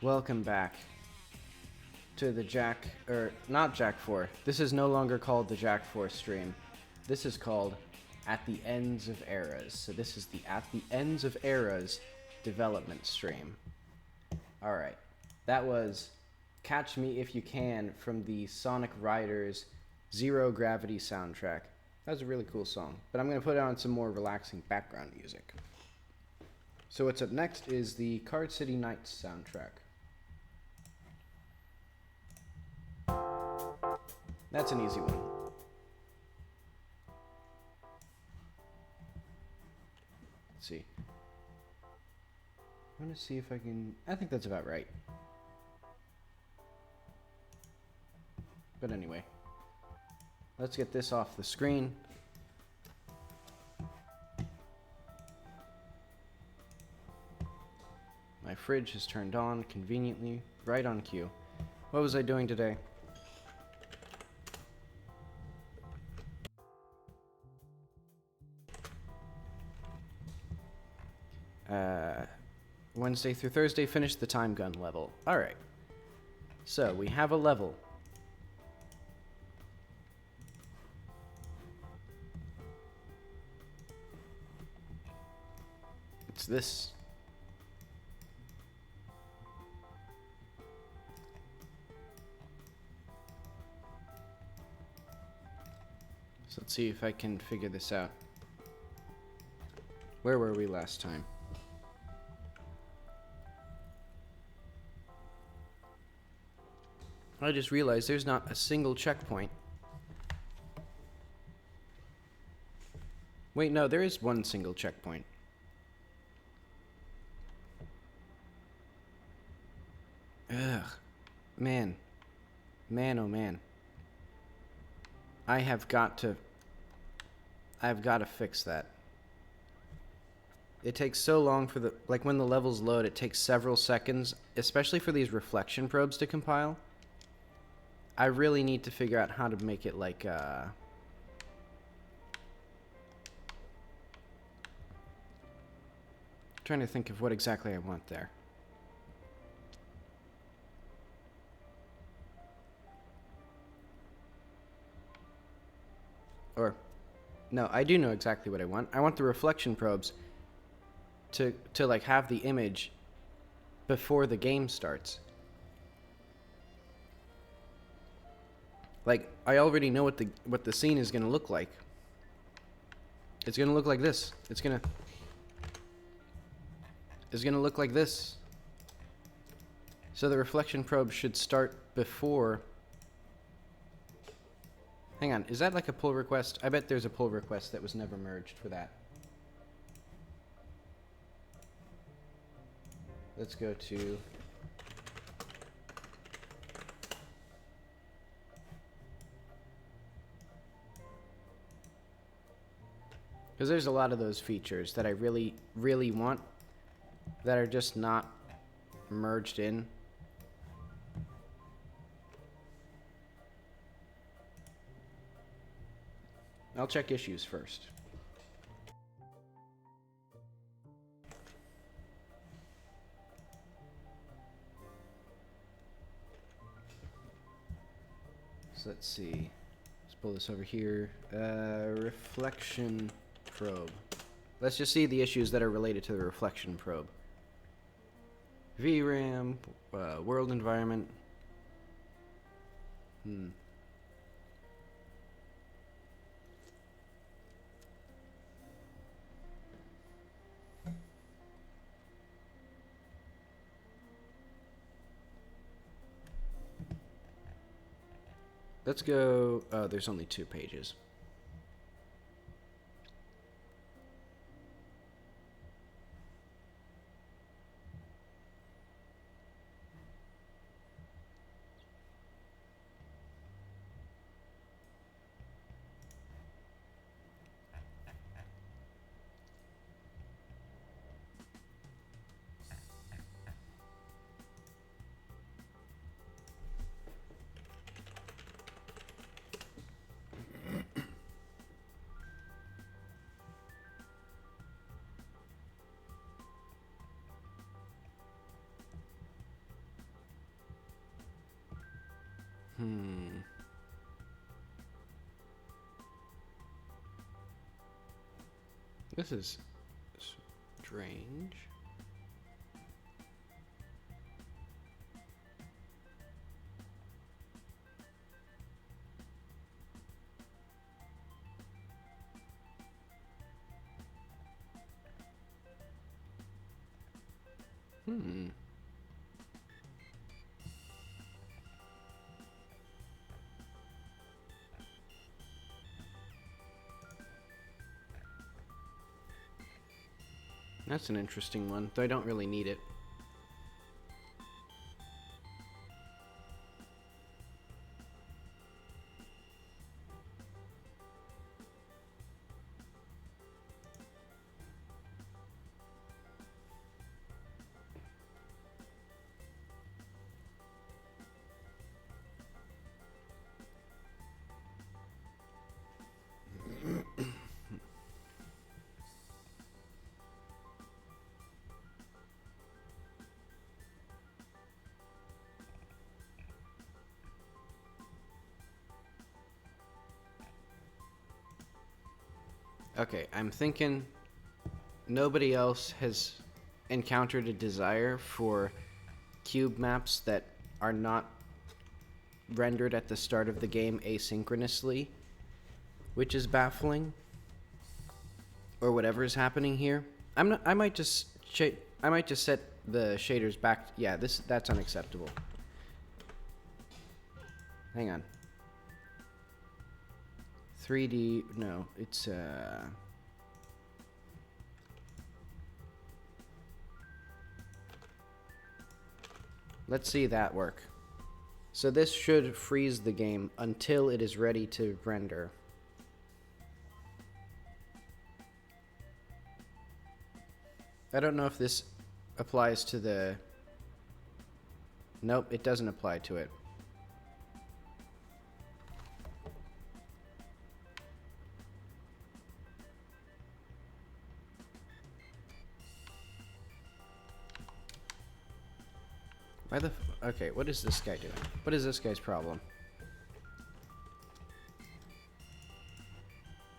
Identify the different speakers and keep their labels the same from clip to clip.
Speaker 1: Welcome back to the not Jack 4. This is no longer called the Jack 4 stream. This is called At the Ends of Eras. So this is the At the Ends of Eras development stream. Alright, that was Catch Me If You Can from the Sonic Riders Zero Gravity soundtrack. That was a really cool song, but I'm going to put on some more relaxing background music. So what's up next is the Card City Nights soundtrack. That's an easy one. Let's see. I want to see if I can... I think that's about right. But anyway. Let's get this off the screen. My fridge is turned on conveniently, right on cue. What was I doing today? Wednesday through Thursday, finished the time gun level. Alright. So, we have a level. It's this. So let's see if I can figure this out. Where were we last time? I just realized there's not a single checkpoint. Wait, no, there is one single checkpoint. Ugh. Man. Man, oh man. I've got to fix that. It takes so long for when the levels load, it takes several seconds, especially for these reflection probes to compile. I really need to figure out how to make it like, trying to think of what exactly I want there. Or, no, I do know exactly what I want. I want the reflection probes to like have the image before the game starts. Like, I already know what the scene is gonna look like. It's gonna look like this. It's gonna look like this. So the reflection probe should start before. Hang on, is that like a pull request? I bet there's a pull request that was never merged for that. Let's go to... Because there's a lot of those features that I really, really want that are just not merged in. I'll check issues first. So let's see. Let's pull this over here. Reflection probe. Let's just see the issues that are related to the reflection probe. VRAM, world environment. Let's go, there's only 2 pages. This is strange. That's an interesting one, though I don't really need it. Okay, I'm thinking nobody else has encountered a desire for cube maps that are not rendered at the start of the game asynchronously, which is baffling. Or whatever is happening here. I might just set the shaders back. Yeah, that's unacceptable. Hang on. 3D, no, it's let's see that work. So this should freeze the game until it is ready to render. I don't know if this applies to the... Nope, it doesn't apply to it. Why the... Okay, what is this guy doing? What is this guy's problem?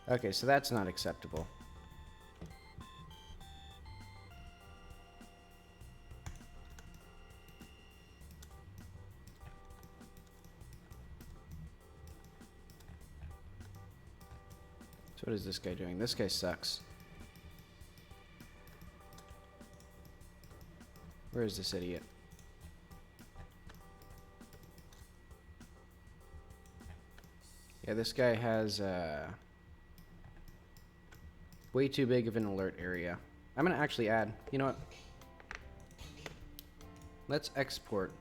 Speaker 1: Okay, so that's not acceptable. So what is this guy doing? This guy sucks. Where is this idiot? Yeah, this guy has way too big of an alert area. I'm gonna actually add, you know what? Let's export.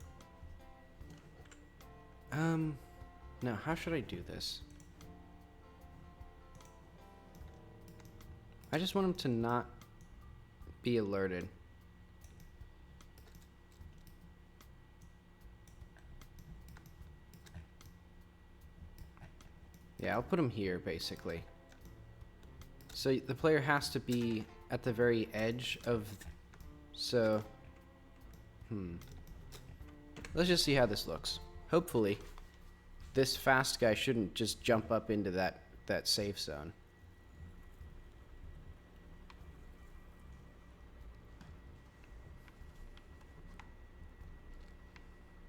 Speaker 1: No, how should I do this? I just want him to not be alerted. Yeah, I'll put him here, basically. So the player has to be at the very edge of... So... Let's just see how this looks. Hopefully, this fast guy shouldn't just jump up into that safe zone.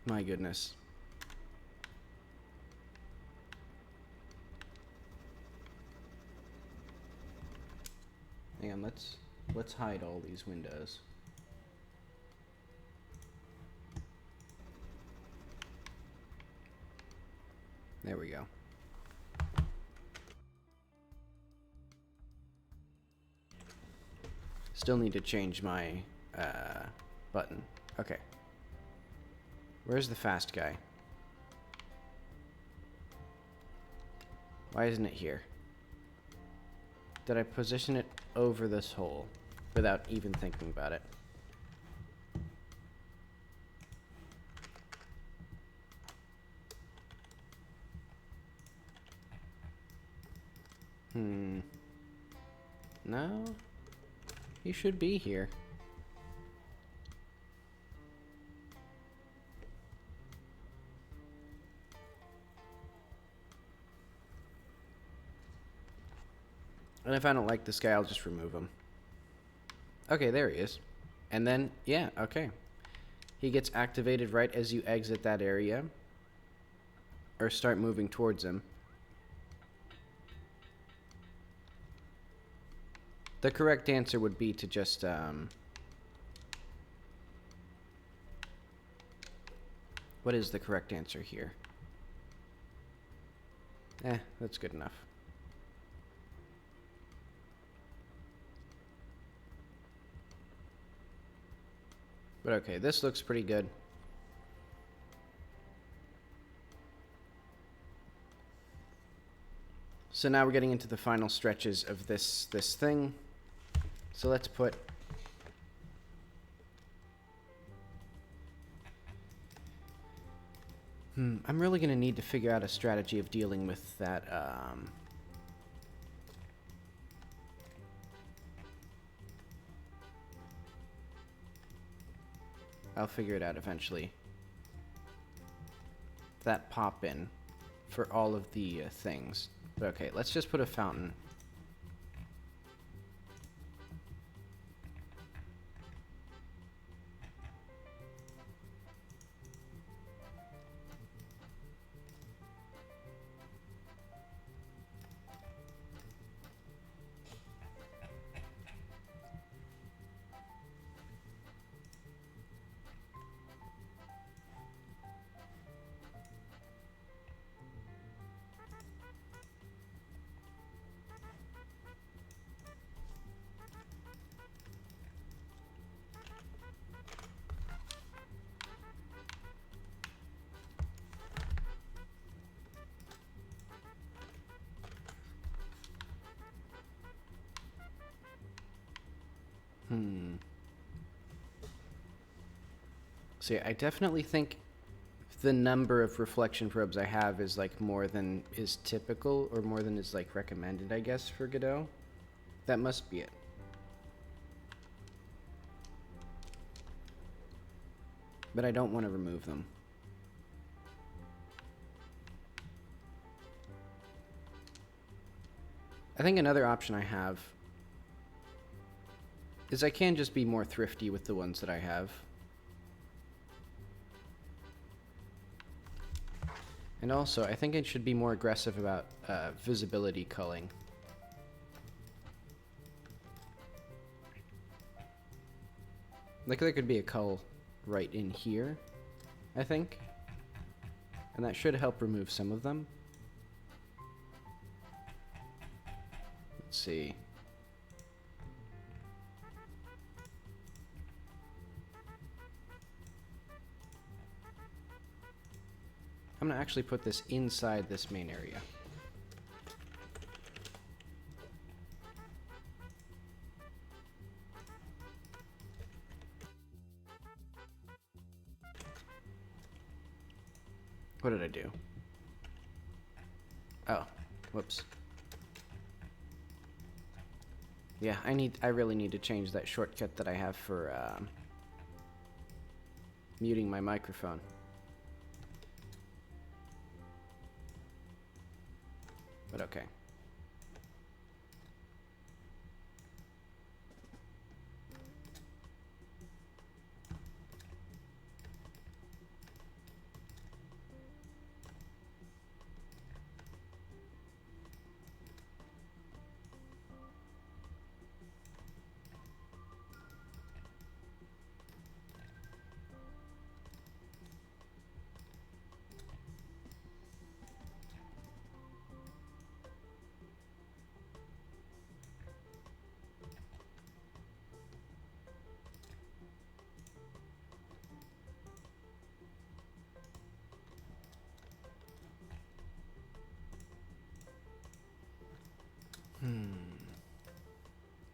Speaker 1: My goodness. Hang on, let's hide all these windows. There we go. Still need to change my button. Okay. Where's the fast guy? Why isn't it here? Did I position it over this hole without even thinking about it? No? He should be here. And if I don't like this guy, I'll just remove him. Okay, there he is. And then, yeah, okay. He gets activated right as you exit that area. Or start moving towards him. The correct answer would be to just, what is the correct answer here? That's good enough. But okay, this looks pretty good. So now we're getting into the final stretches of this thing. So let's put I'm really going to need to figure out a strategy of dealing with that I'll figure it out eventually. That pop-in for all of the things. But okay, let's just put a fountain. So yeah, I definitely think the number of reflection probes I have is like more than is typical, or more than is like recommended, I guess, for Godot. That must be it. But I don't want to remove them. I think another option I have is I can just be more thrifty with the ones that I have. And also, I think I should be more aggressive about visibility culling. Like, there could be a cull right in here, I think. And that should help remove some of them. Let's see. I'm gonna actually put this inside this main area. What did I do? Oh, whoops. Yeah, I really need to change that shortcut that I have for muting my microphone. But okay.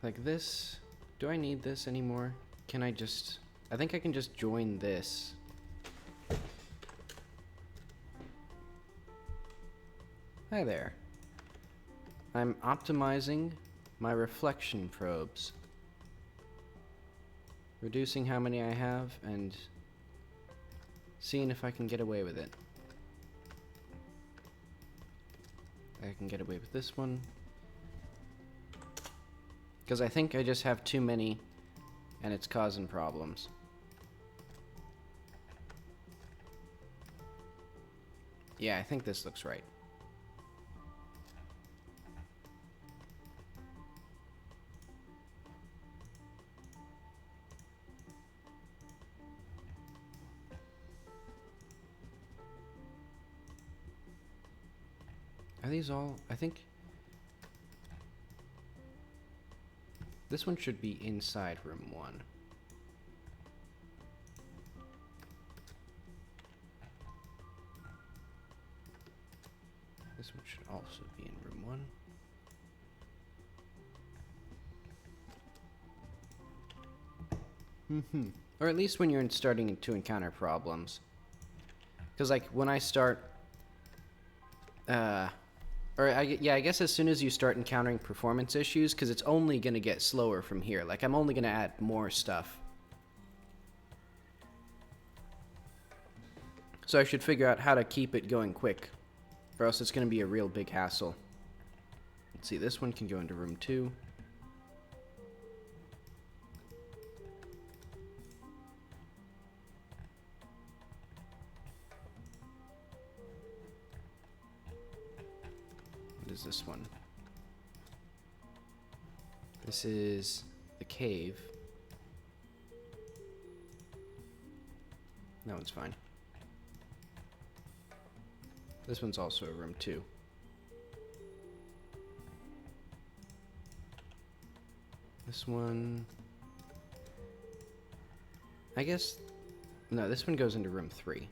Speaker 1: Like this, do I need this anymore? Can I just, I think I can just join this. Hi there. I'm optimizing my reflection probes. Reducing how many I have and seeing if I can get away with it. I can get away with this one. Because I think I just have too many, and it's causing problems. Yeah, I think this looks right. Are these all? I think this one should be inside room 1. This one should also be in room 1. Or at least when you're starting to encounter problems. Because like when I start, I guess as soon as you start encountering performance issues, because it's only going to get slower from here. Like I'm only going to add more stuff. So I should figure out how to keep it going quick, or else it's going to be a real big hassle. Let's see, this one can go into room 2. What is this one? This is the cave. That one's fine. This one's also a room 2. This one... I guess... No, this one goes into room 3.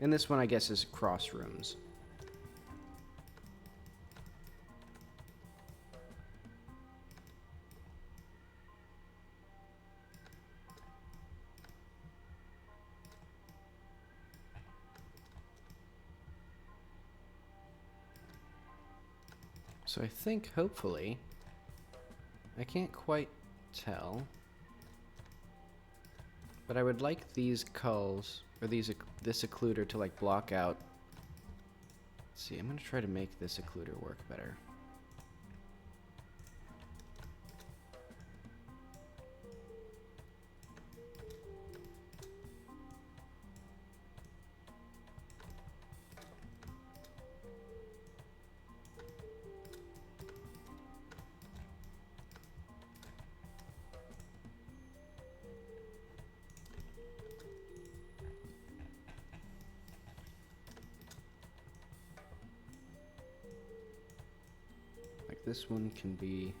Speaker 1: And this one, I guess, is cross rooms. So I think, hopefully, I can't quite tell, but I would like these culls, or this occluder to like block out. Let's see, I'm going to try to make this occluder work better. This one can be...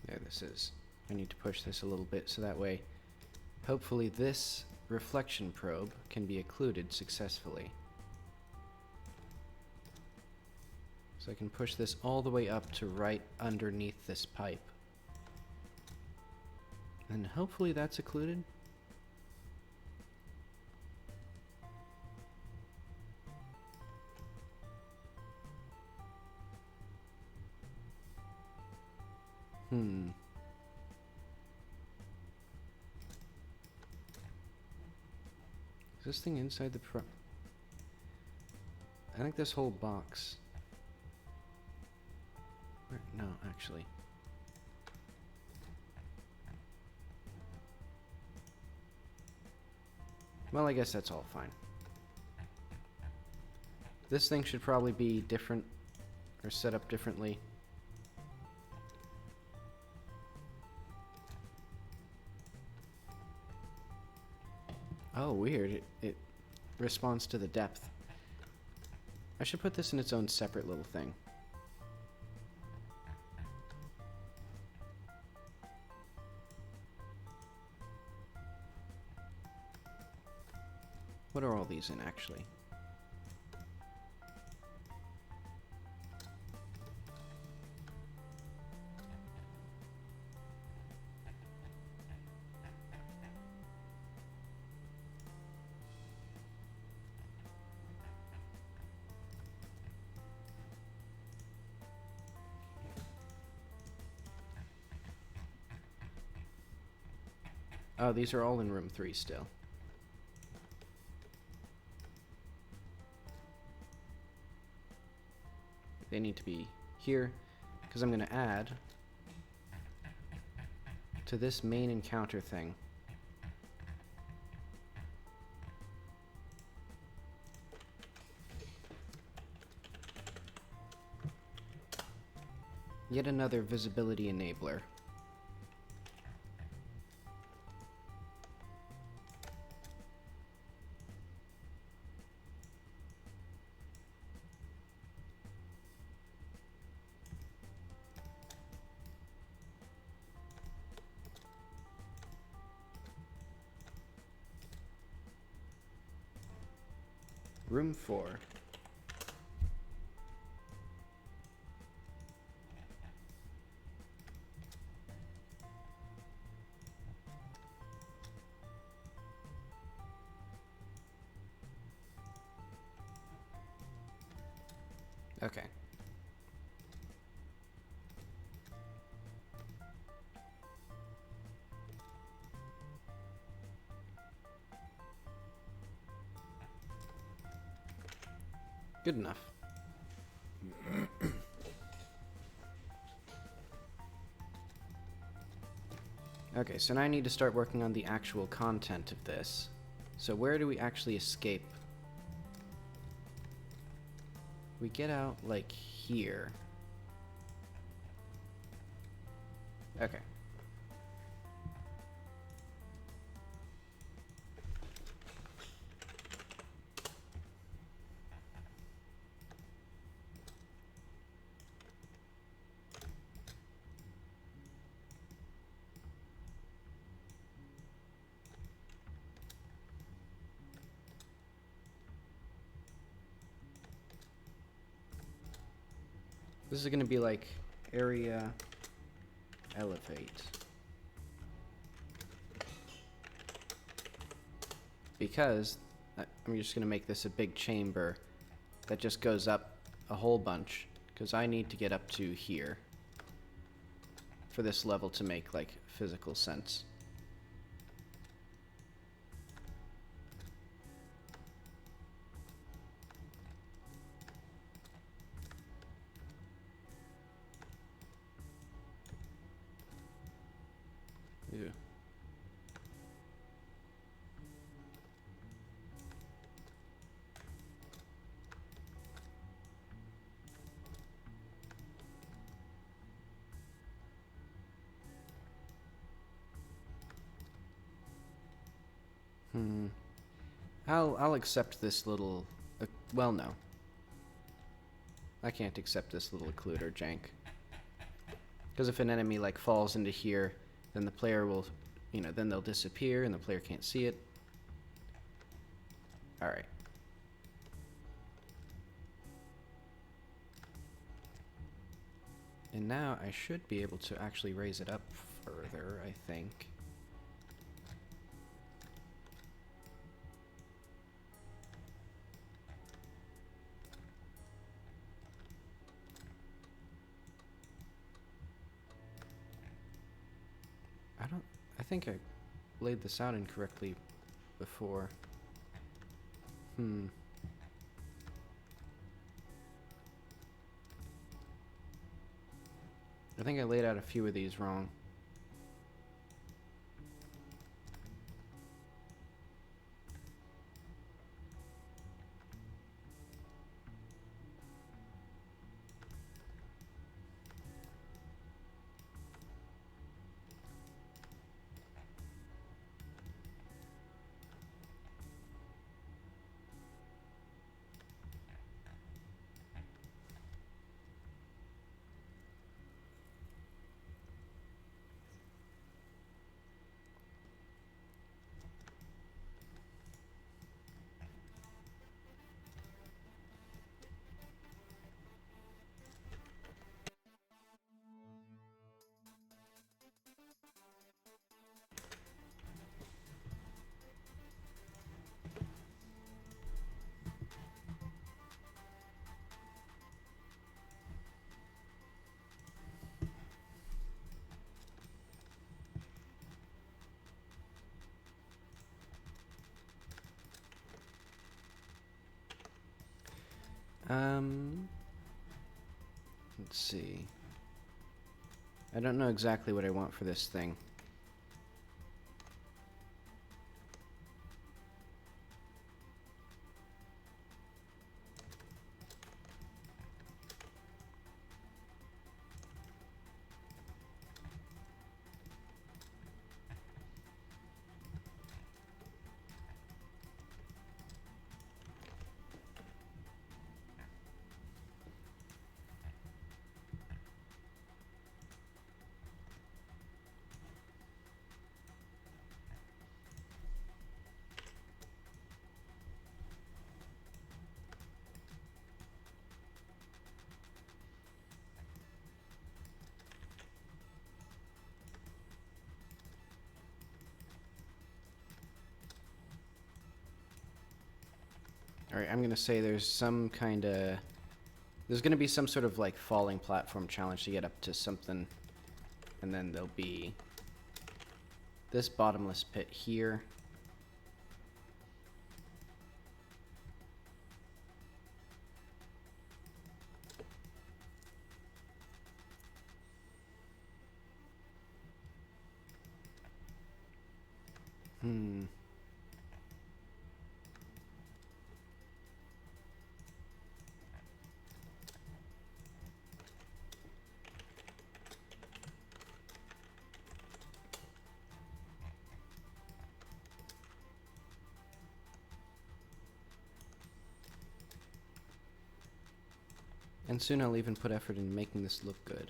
Speaker 1: There this is. I need to push this a little bit so that way, hopefully this reflection probe can be occluded successfully. So I can push this all the way up to right underneath this pipe. And hopefully that's occluded. Is this thing inside the I think this whole box... No, actually. Well, I guess that's all fine. This thing should probably be different, or set up differently. Oh, weird. It responds to the depth. I should put this in its own separate little thing. What are all these in, actually? Oh, these are all in room 3 still. They need to be here, because I'm going to add to this main encounter thing. Yet another visibility enabler. Room 4. Okay. Good enough. Okay, so now I need to start working on the actual content of this. So where do we actually escape? We get out, like, here. Okay. This is going to be like area elevate. Because I'm just going to make this a big chamber that just goes up a whole bunch, because I need to get up to here for this level to make like physical sense. Ew. I'll accept this little, well, no. I can't accept this little occluder jank. Because if an enemy like falls into here, then the player will, then they'll disappear and the player can't see it. Alright. And now I should be able to actually raise it up further, I think. I think I laid this out incorrectly before. I think I laid out a few of these wrong. Let's see. I don't know exactly what I want for this thing. Alright, I'm gonna say there's some kind of... There's gonna be some sort of, like, falling platform challenge to get up to something. And then there'll be this bottomless pit here. And soon I'll even put effort into making this look good.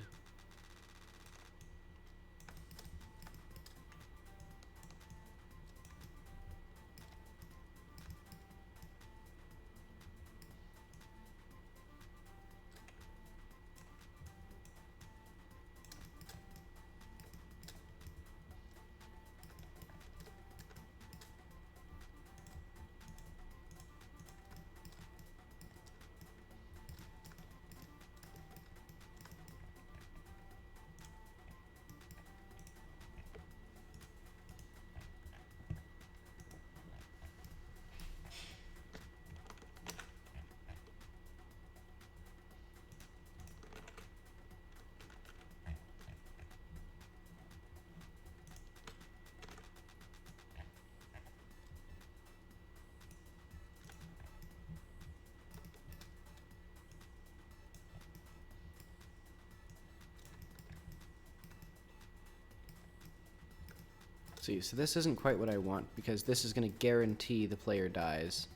Speaker 1: See, so this isn't quite what I want, because this is going to guarantee the player dies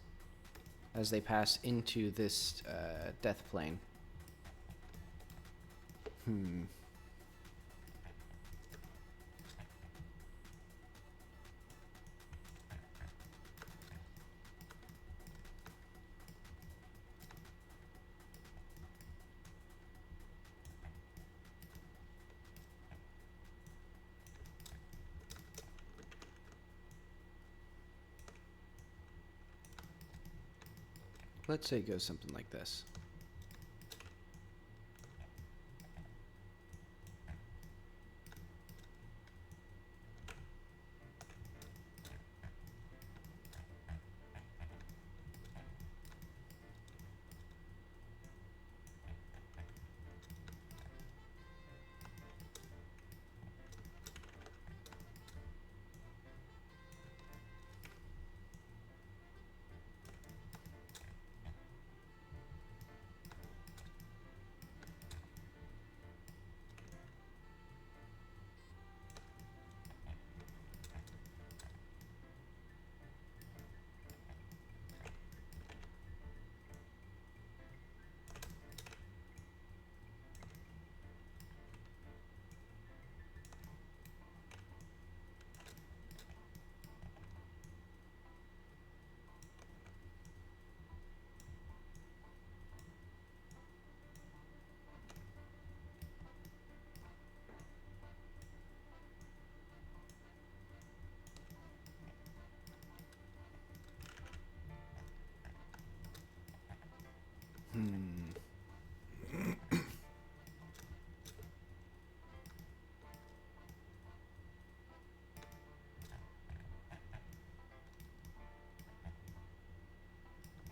Speaker 1: as they pass into this death plane. Let's say it goes something like this.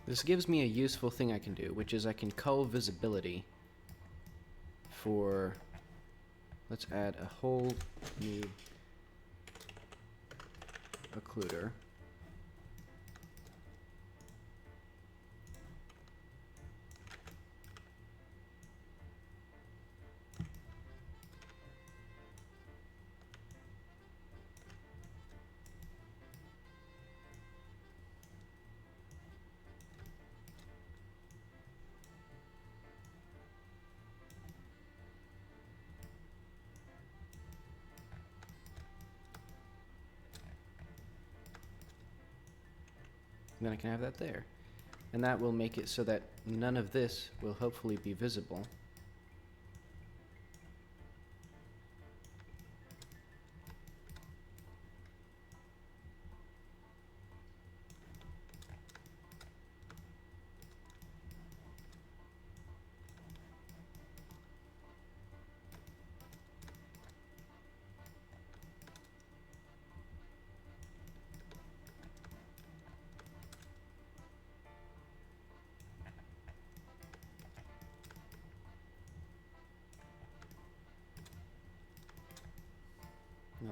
Speaker 1: This gives me a useful thing I can do, which is I can cull visibility for... Let's add a whole new occluder. And then I can have that there. And that will make it so that none of this will hopefully be visible.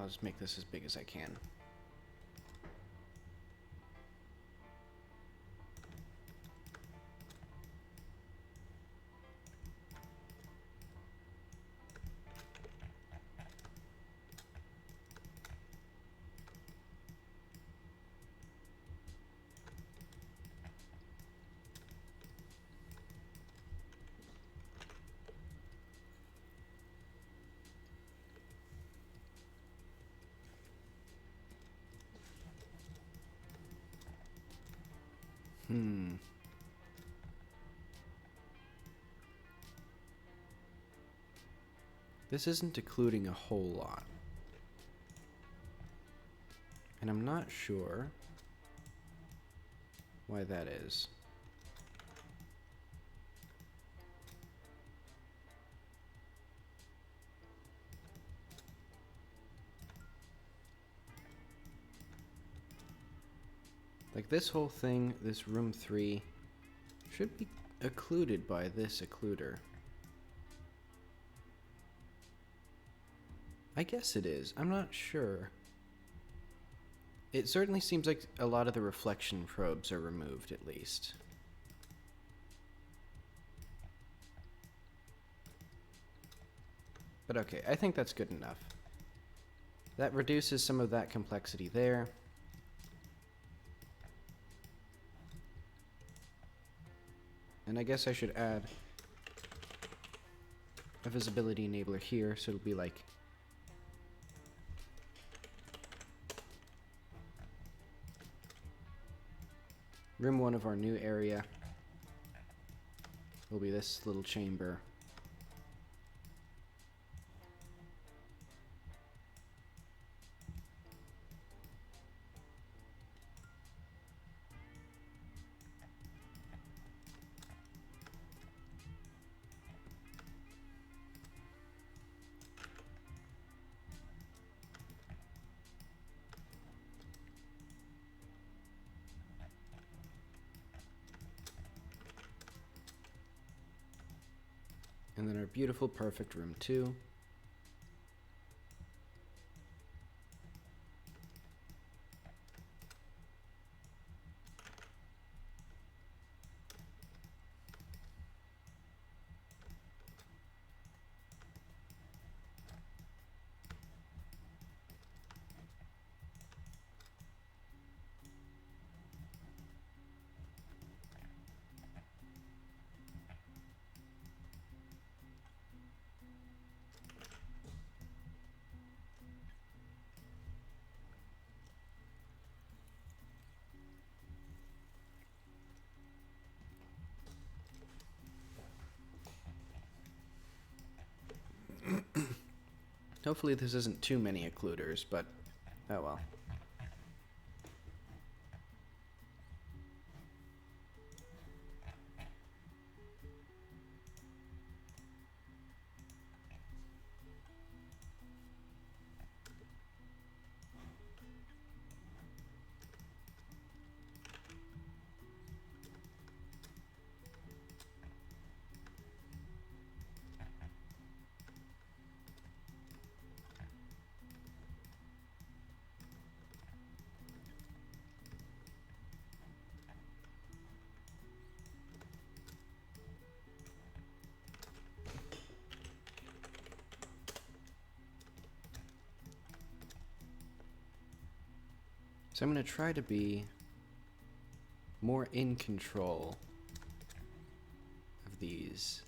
Speaker 1: I'll just make this as big as I can. This isn't occluding a whole lot. And I'm not sure why that is. Like this whole thing, this room 3, should be occluded by this occluder. I guess it is. I'm not sure. It certainly seems like a lot of the reflection probes are removed, at least. But okay, I think that's good enough. That reduces some of that complexity there. And I guess I should add a visibility enabler here, so it'll be like room 1 of our new area will be this little chamber. And then our beautiful, perfect room 2. Hopefully this isn't too many occluders, but oh well. So I'm going to try to be more in control of these.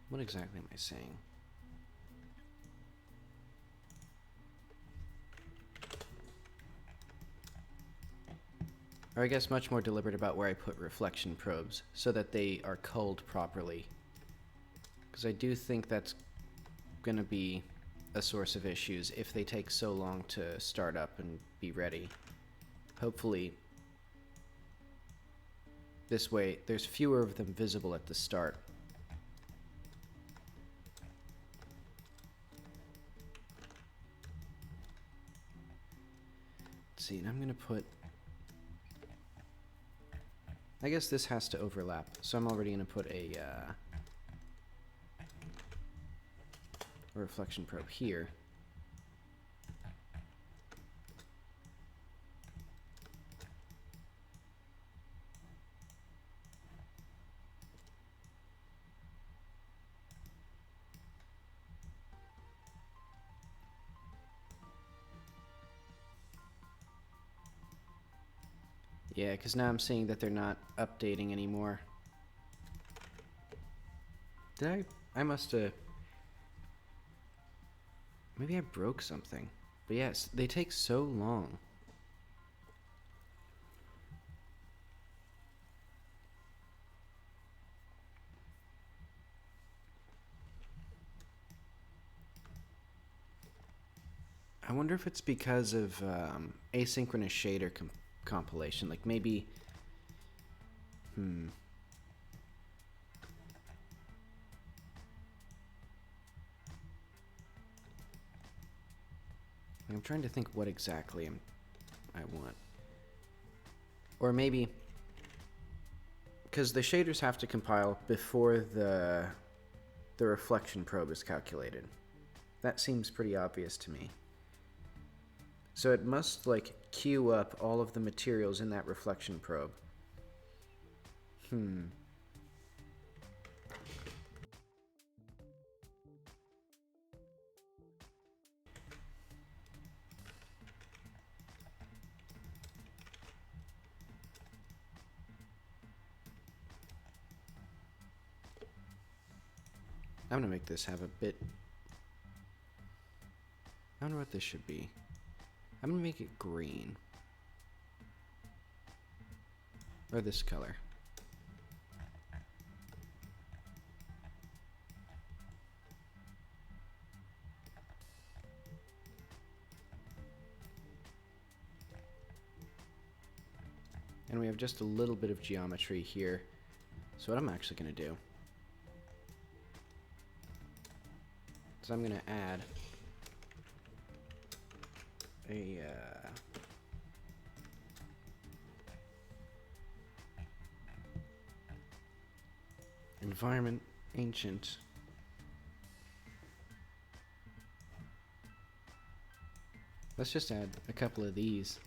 Speaker 1: What exactly am I saying? Or I guess much more deliberate about where I put reflection probes so that they are culled properly. Because I do think that's going to be a source of issues if they take so long to start up and be ready. Hopefully, this way there's fewer of them visible at the start. Let's see, and I'm going to put... I guess this has to overlap, so I'm already going to put a reflection probe here. Yeah, because now I'm seeing that they're not updating anymore. I must have... Maybe I broke something. But yes, they take so long. I wonder if it's because of asynchronous shader compilation. Like maybe... I'm trying to think what exactly I want. Or maybe... Because the shaders have to compile before the reflection probe is calculated. That seems pretty obvious to me. So it must, like, queue up all of the materials in that reflection probe. I'm gonna make this have a bit... I wonder what this should be. I'm gonna make it green. Or this color. And we have just a little bit of geometry here. So what I'm actually gonna do is I'm gonna add a environment ancient let's just add a couple of these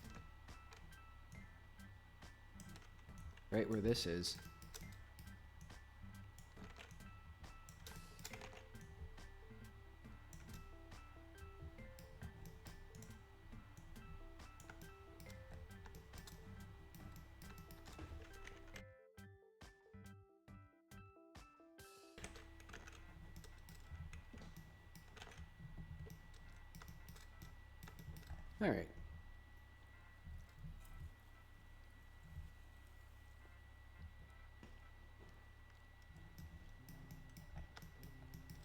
Speaker 1: right where this is. All right.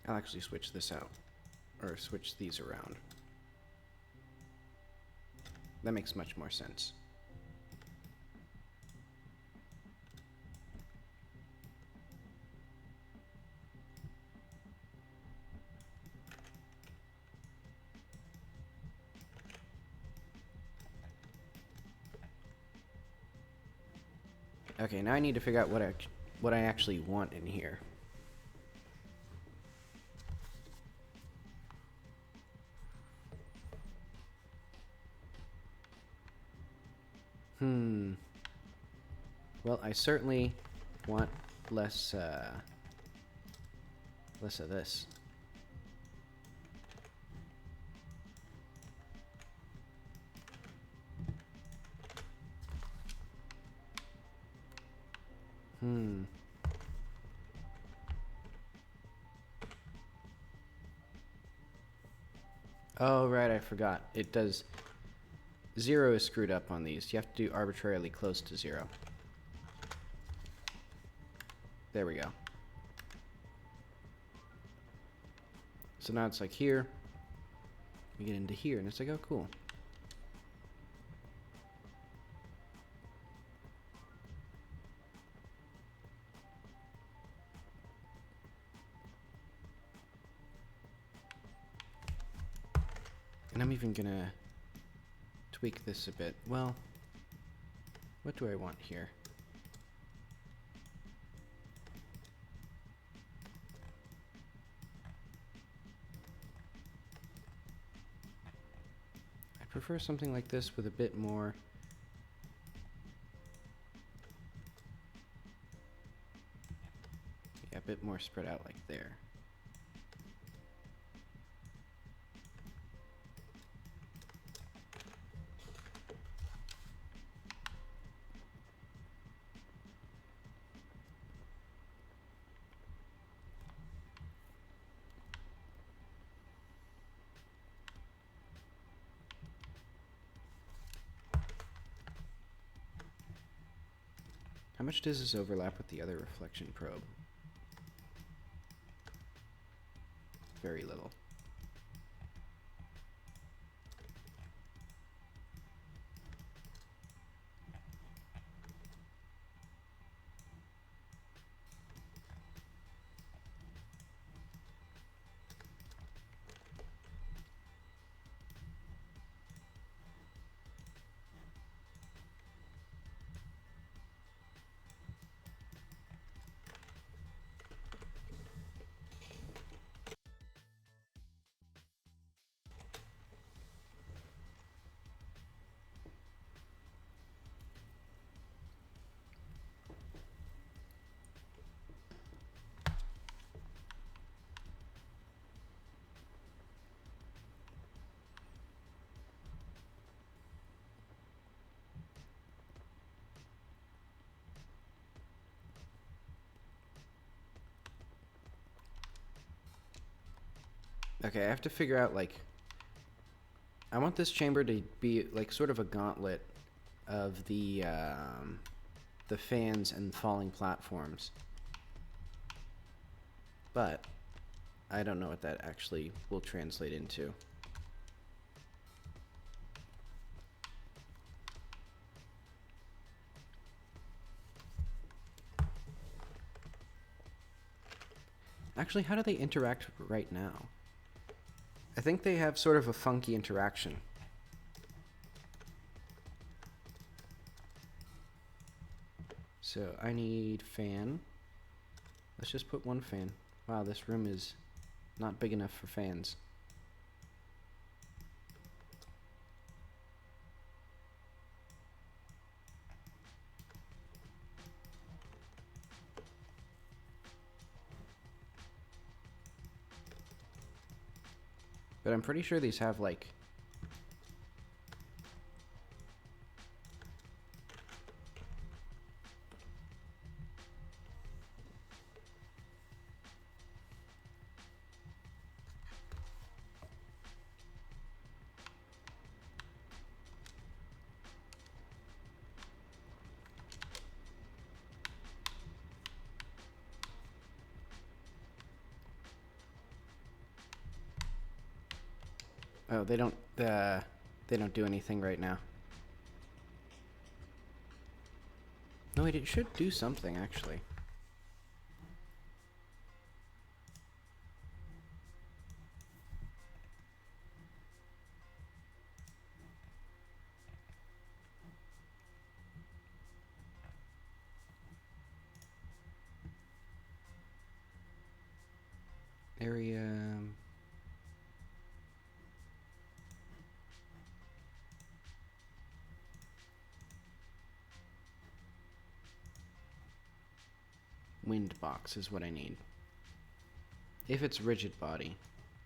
Speaker 1: I'll actually switch this out, or switch these around. That makes much more sense. Okay, now I need to figure out what I actually want in here. Well, I certainly want less less of this. Oh, right, I forgot. It does... 0 is screwed up on these. You have to do arbitrarily close to 0. There we go. So now it's like here. We get into here, and it's like, oh, cool. And I'm even gonna tweak this a bit. Well, what do I want here? I prefer something like this with a bit more. Yeah, a bit more spread out like there. How much does this overlap with the other reflection probe? Very little. Okay, I have to figure out, like, I want this chamber to be like sort of a gauntlet of the fans and falling platforms. But I don't know what that actually will translate into. Actually, how do they interact right now? I think they have sort of a funky interaction. So I need fan. Let's just put one fan. Wow, this room is not big enough for fans. But I'm pretty sure these have, like... Oh, they don't do anything right now. No, wait, it should do something, actually. Area... Wind box is what I need. if it's rigid body,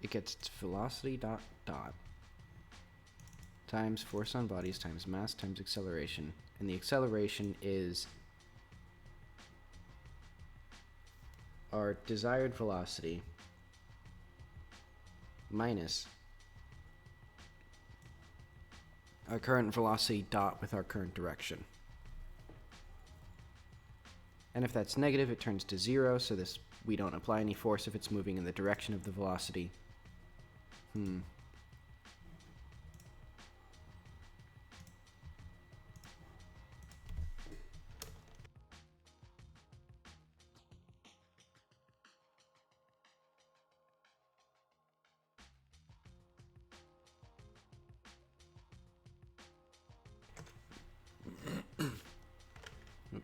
Speaker 1: it gets its velocity dot dot times force on bodies times mass times acceleration, and the acceleration is our desired velocity minus our current velocity dot with our current direction. And if that's negative, it turns to 0, so this we don't apply any force if it's moving in the direction of the velocity.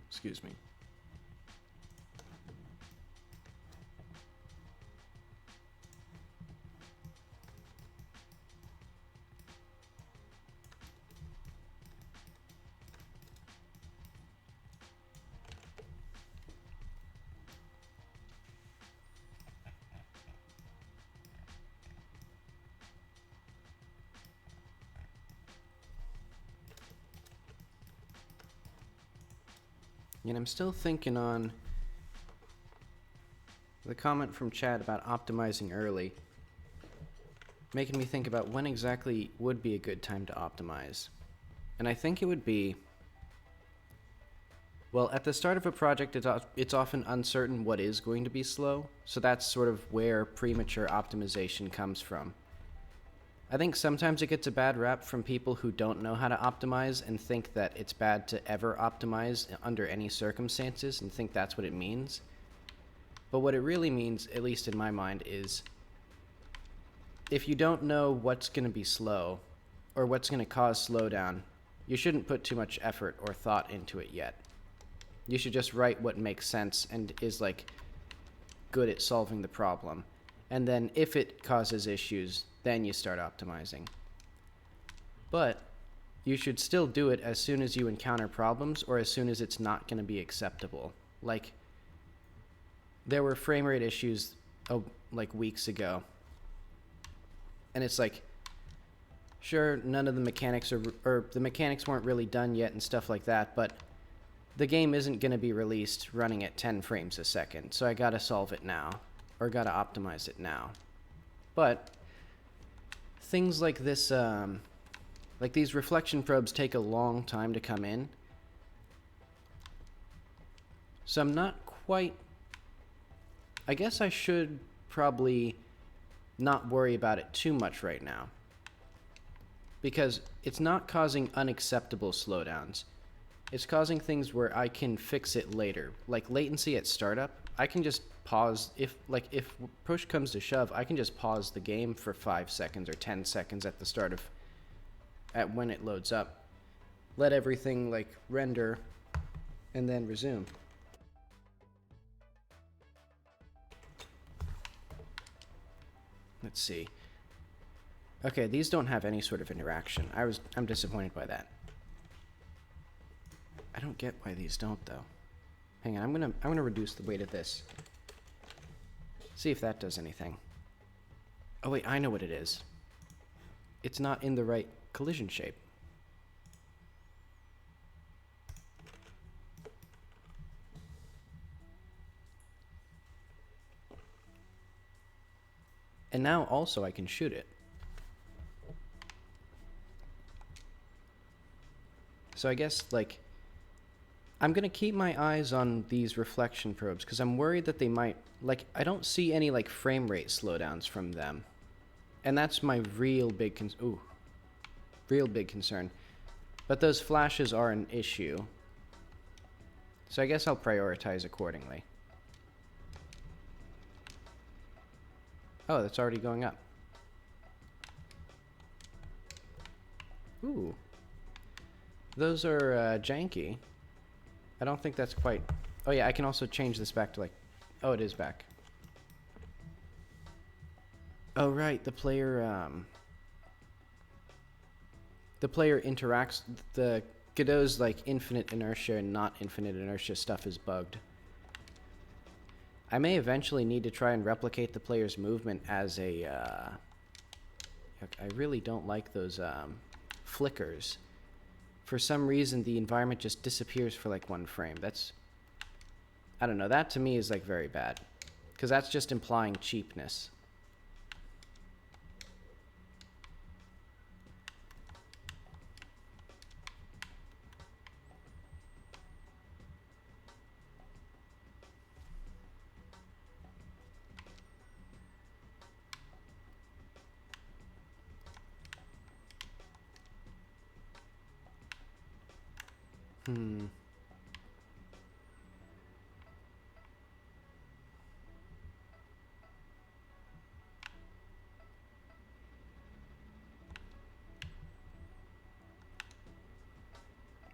Speaker 1: Excuse me. And I'm still thinking on the comment from Chad about optimizing early, making me think about when exactly would be a good time to optimize. And I think it would be, well, at the start of a project, it's often uncertain what is going to be slow, so that's sort of where premature optimization comes from. I think sometimes it gets a bad rap from people who don't know how to optimize and think that it's bad to ever optimize under any circumstances and think that's what it means. But what it really means, at least in my mind, is if you don't know what's going to be slow or what's going to cause slowdown, you shouldn't put too much effort or thought into it yet. You should just write what makes sense and is like good at solving the problem. And then if it causes issues, then you start optimizing. But you should still do it as soon as you encounter problems or as soon as it's not going to be acceptable. Like, there were frame rate issues like weeks ago. And it's like, sure, none of the mechanics or the mechanics weren't really done yet and stuff like that, but the game isn't going to be released running at 10 frames a second, so I gotta solve it now, or gotta optimize it now. But things like this, like these reflection probes take a long time to come in, so I'm not quite, I guess I should probably not worry about it too much right now, because it's not causing unacceptable slowdowns. It's causing things where I can fix it later. Like latency at startup, I can just pause. If push comes to shove, I can just pause the game for 5 seconds or 10 seconds at the start of, at when it loads up. Let everything like render and then resume. Let's see. Okay, these don't have any sort of interaction. I'm disappointed by that. I don't get why these don't though. Hang on, I'm gonna reduce the weight of this. See if that does anything. Oh wait, I know what it is. It's not in the right collision shape. And now also I can shoot it. So I guess like I'm going to keep my eyes on these reflection probes because I'm worried that they might, like, I don't see any, like, frame rate slowdowns from them. And that's my real big concern. But those flashes are an issue. So I guess I'll prioritize accordingly. Oh, that's already going up. Ooh. Those are janky. I don't think that's quite... Oh yeah, I can also change this back to like... Oh, it is back. Oh right, the player interacts... The Godot's like infinite inertia and not infinite inertia stuff is bugged. I may eventually need to try and replicate the player's movement as a, I really don't like those, flickers. For some reason, the environment just disappears for like 1 frame. That's, I don't know, that to me is like very bad. Because that's just implying cheapness.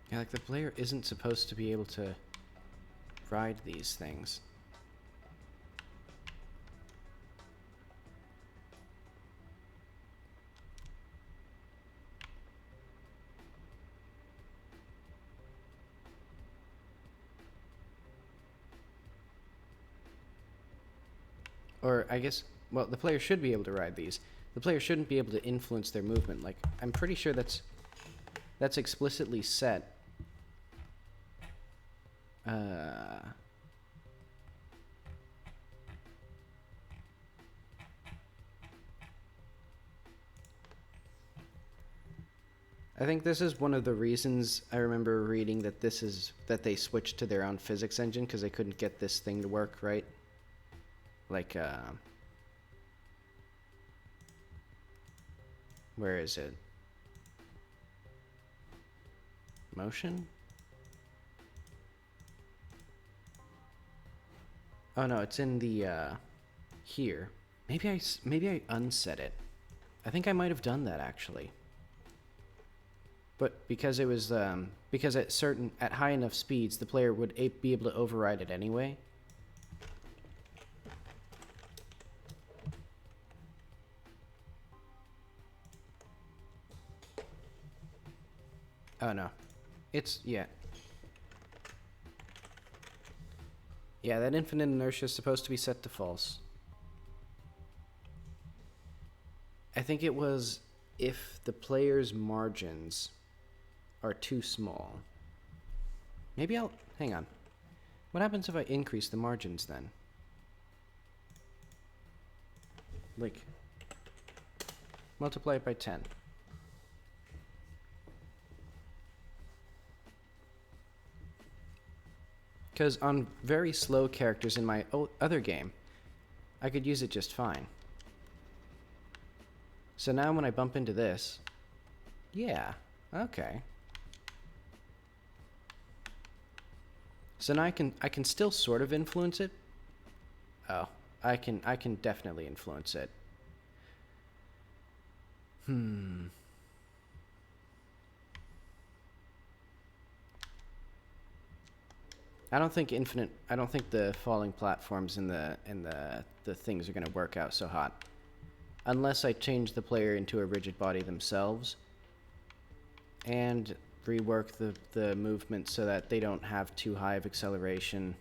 Speaker 1: Yeah, like the player isn't supposed to be able to ride these things. Or I guess, well, the player should be able to ride these. The player shouldn't be able to influence their movement. Like, I'm pretty sure that's explicitly set. I think this is one of the reasons I remember reading that that they switched to their own physics engine because they couldn't get this thing to work right. Like, where is it? Motion? Oh no, it's in the, here. Maybe I unset it. I think I might have done that actually. But because it was, because at high enough speeds, the player would be able to override it anyway. Oh no. It's, yeah. Yeah, that infinite inertia is supposed to be set to false. I think it was if the player's margins are too small. Maybe hang on. What happens if I increase the margins then? Like, multiply it by 10. Because on very slow characters in my other game, I could use it just fine. So now when I bump into this, yeah, okay. So now I can still sort of influence it. Oh, I can definitely influence it. I don't think the falling platforms and the things are going to work out so hot. Unless I change the player into a rigid body themselves and rework the movement so that they don't have too high of acceleration.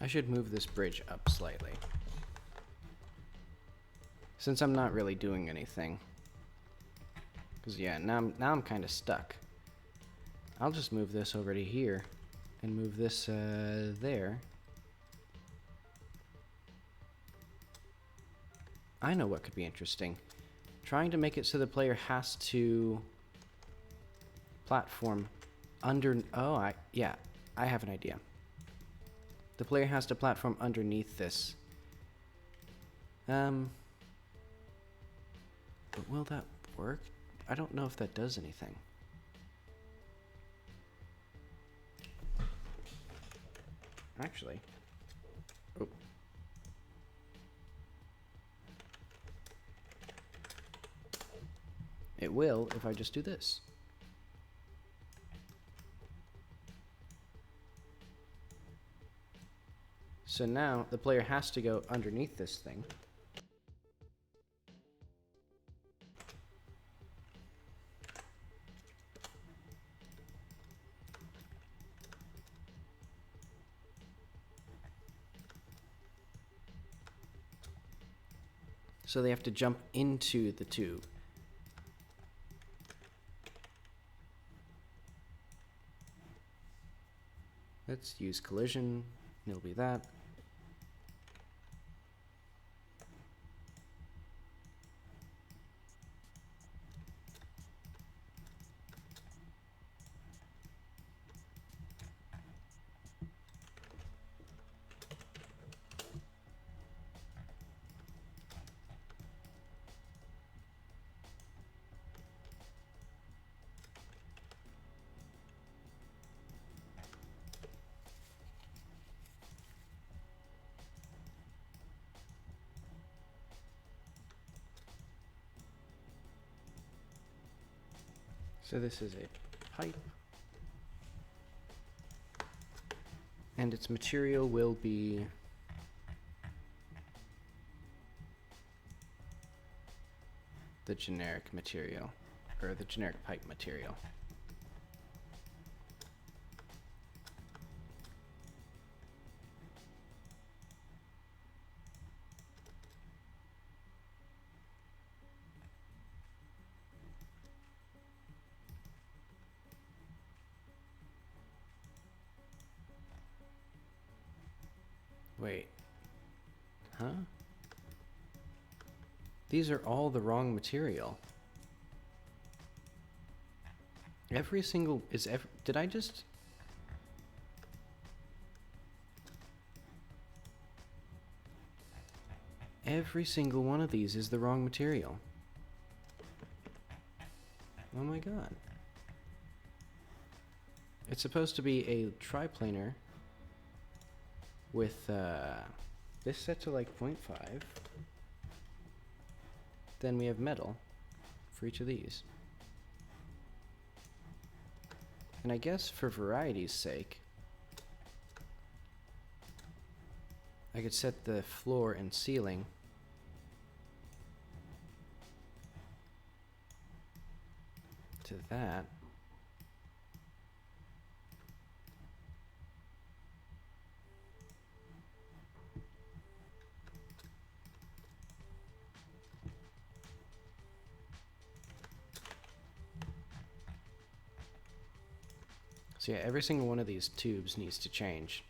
Speaker 1: I should move this bridge up slightly. Since I'm not really doing anything. Because, yeah, now I'm kind of stuck. I'll just move this over to here. And move this, there. I know what could be interesting. Trying to make it so the player has to platform under... Oh, I have an idea. The player has to platform underneath this. But will that work? I don't know if that does anything. Actually. Oh. It will if I just do this. So now the player has to go underneath this thing. So they have to jump into the tube. Let's use collision. It'll be that. So this is a pipe. And its material will be the generic material, or the generic pipe material. Wait. Huh? These are all the wrong material. Every single did I just... Every single one of these is the wrong material. Oh my god. It's supposed to be a triplanar with this set to like 0.5. Then we have metal for each of these. And I guess for variety's sake, I could set the floor and ceiling to that. So yeah, every single one of these tubes needs to change.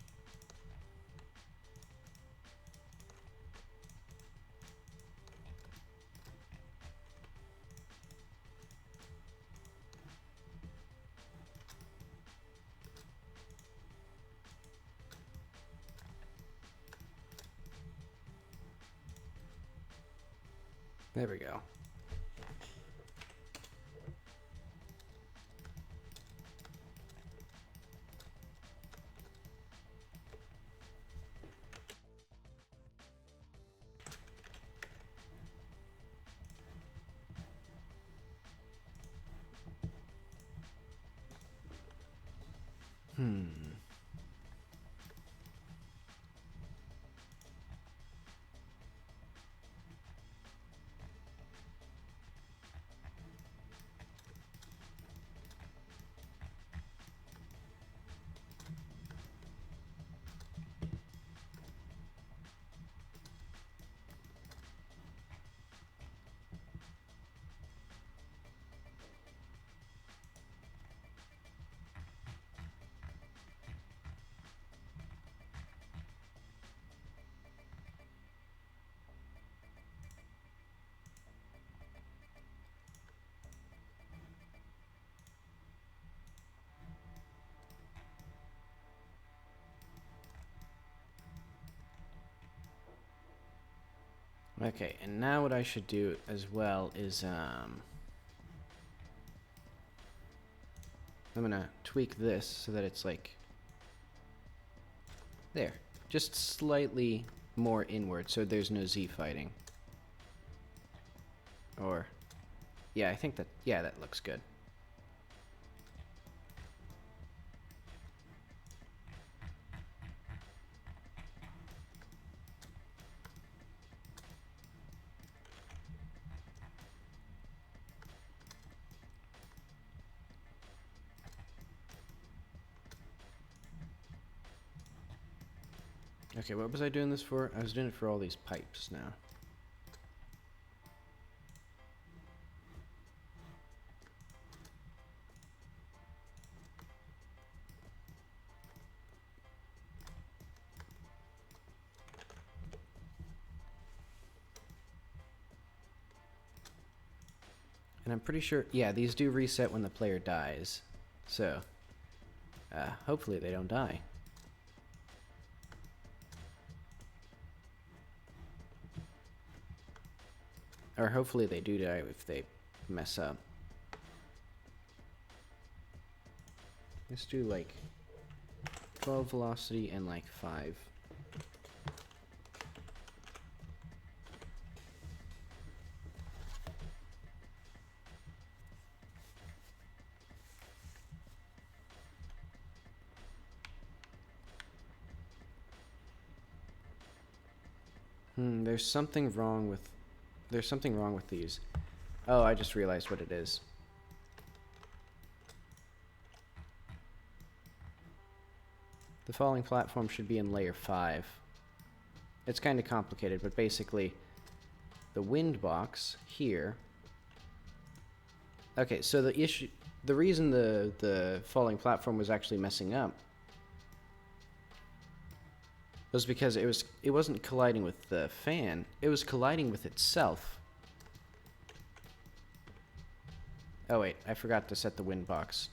Speaker 1: There we go. Okay, and now what I should do as well is, I'm gonna tweak this so that it's like, there. Just slightly more inward so there's no Z fighting. Or, yeah, I think that, yeah, that looks good. Okay, what was I doing this for? I was doing it for all these pipes now. And I'm pretty sure, yeah, these do reset when the player dies. So, hopefully they don't die. Or hopefully they do die if they mess up. Let's do like 12 velocity and like 5. There's something wrong with these. Oh, I just realized what it is. The falling platform should be in layer 5. It's kind of complicated, but basically the wind box here. Okay, so the reason the falling platform was actually messing up was because it wasn't colliding with the fan, it was colliding with itself. Oh wait, I forgot to set the wind box.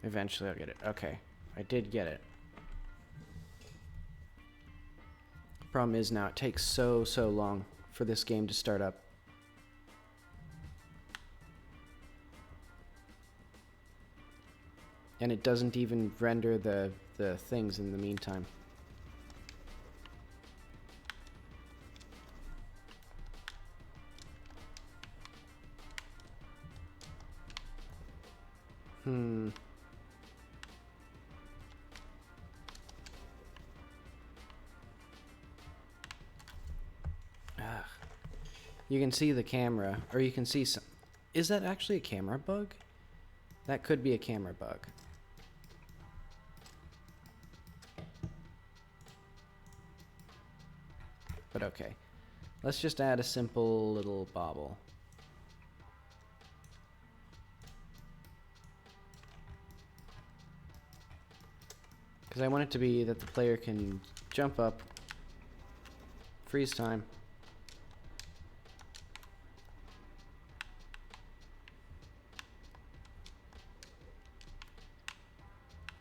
Speaker 1: Eventually I'll get it. Okay, I did get it. Problem is now it takes so long for this game to start up. And it doesn't even render the things in the meantime. You can see the camera, or you can see some... Is that actually a camera bug? That could be a camera bug. But okay. Let's just add a simple little bobble. Because I want it to be that the player can jump up, freeze time,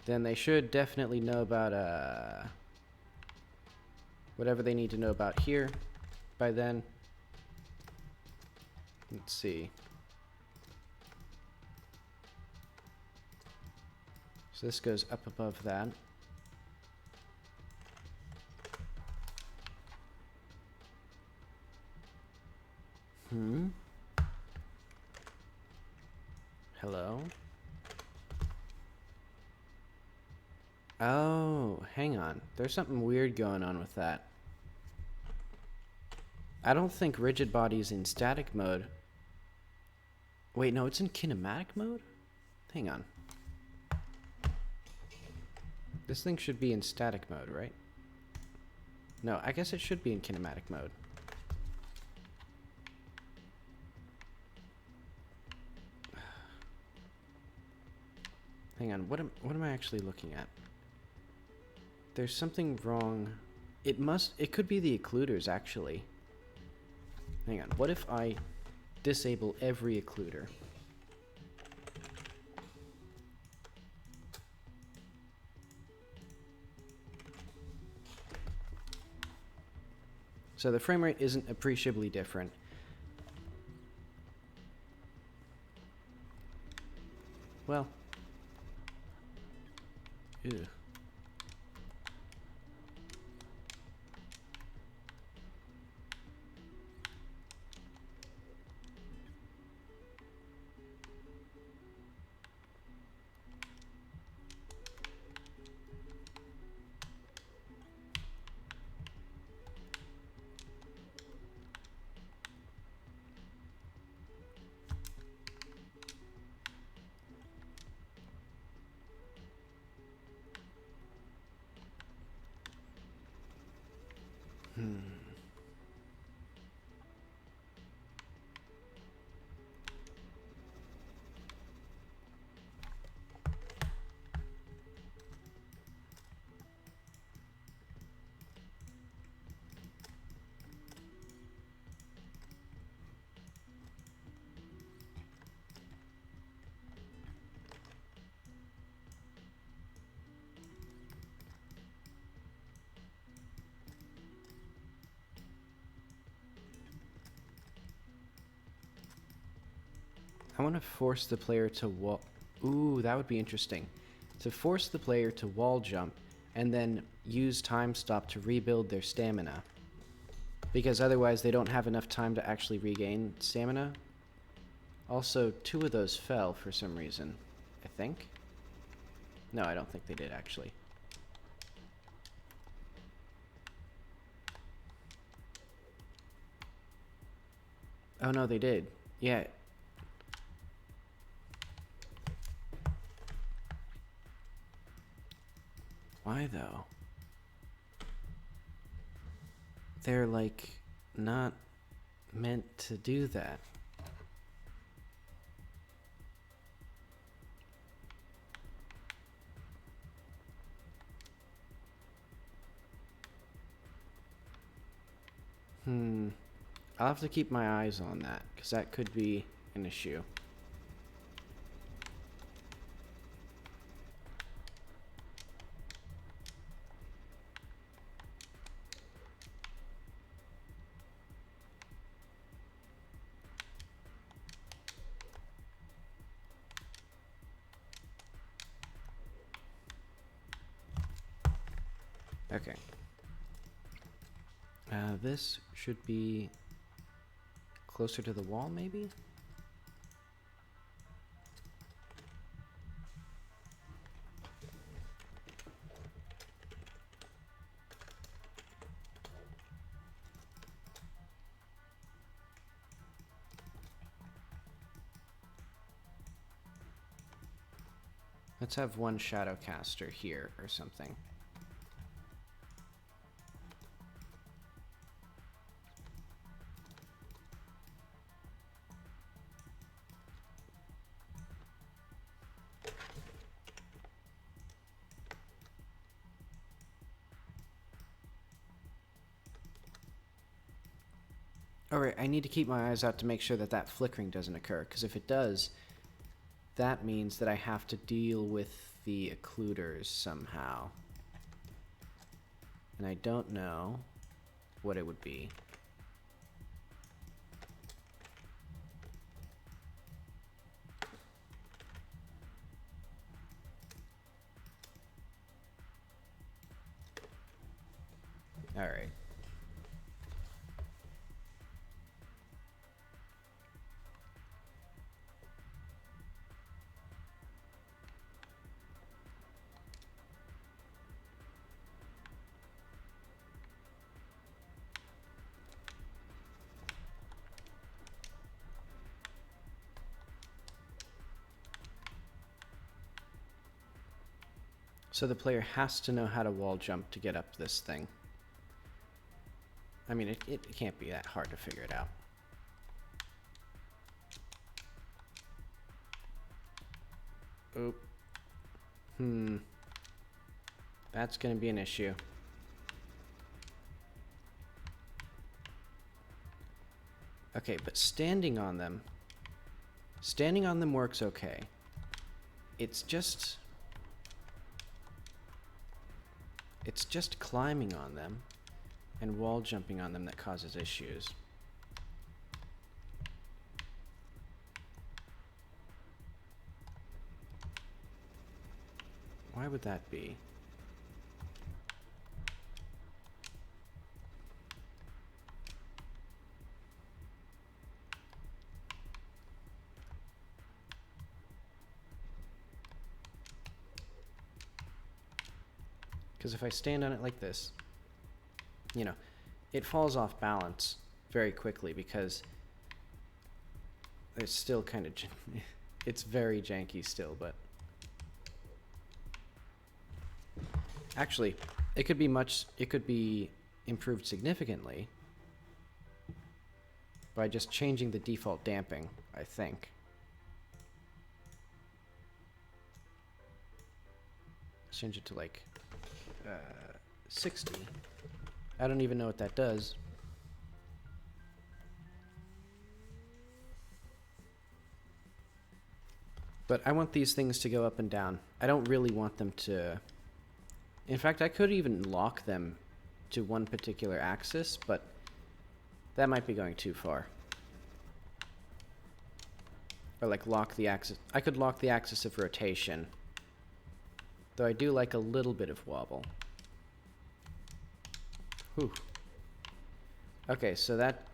Speaker 1: then they should definitely know about whatever they need to know about here by then. Let's see. So this goes up above that. Hello? Oh, hang on. There's something weird going on with that. I don't think rigid body's in static mode. Wait, no, it's in kinematic mode? Hang on. This thing should be in static mode, right? No, I guess it should be in kinematic mode. Hang on, what am I actually looking at? There's something wrong It could be the occluders, actually. Hang on, what if I disable every occluder? So the frame rate isn't appreciably different. Well. Ew. I want to force the player to wall... Ooh, that would be interesting. To force the player to wall jump and then use time stop to rebuild their stamina. Because otherwise they don't have enough time to actually regain stamina. Also, 2 of those fell for some reason, I think. No, I don't think they did, actually. Oh no, they did. Yeah. Why though? They're like not meant to do that. I'll have to keep my eyes on that, because that could be an issue. Okay. This should be closer to the wall, maybe? Let's have one shadow caster here or something. Alright, I need to keep my eyes out to make sure that that flickering doesn't occur, because if it does, that means that I have to deal with the occluders somehow. And I don't know what it would be. Alright. So the player has to know how to wall jump to get up this thing. I mean, it can't be that hard to figure it out. Oop. That's gonna be an issue. Okay, but standing on them works okay. It's just climbing on them and wall jumping on them that causes issues. Why would that be? Because if I stand on it like this, you know, it falls off balance very quickly because it's still kind of, it's very janky still, but actually, it could be improved significantly by just changing the default damping, I think. Change it to like 60. I don't even know what that does. But I want these things to go up and down. I don't really want them to... In fact, I could even lock them to one particular axis, but that might be going too far. Or like lock the axis. I could lock the axis of rotation. Though I do like a little bit of wobble. Whew. Okay, so that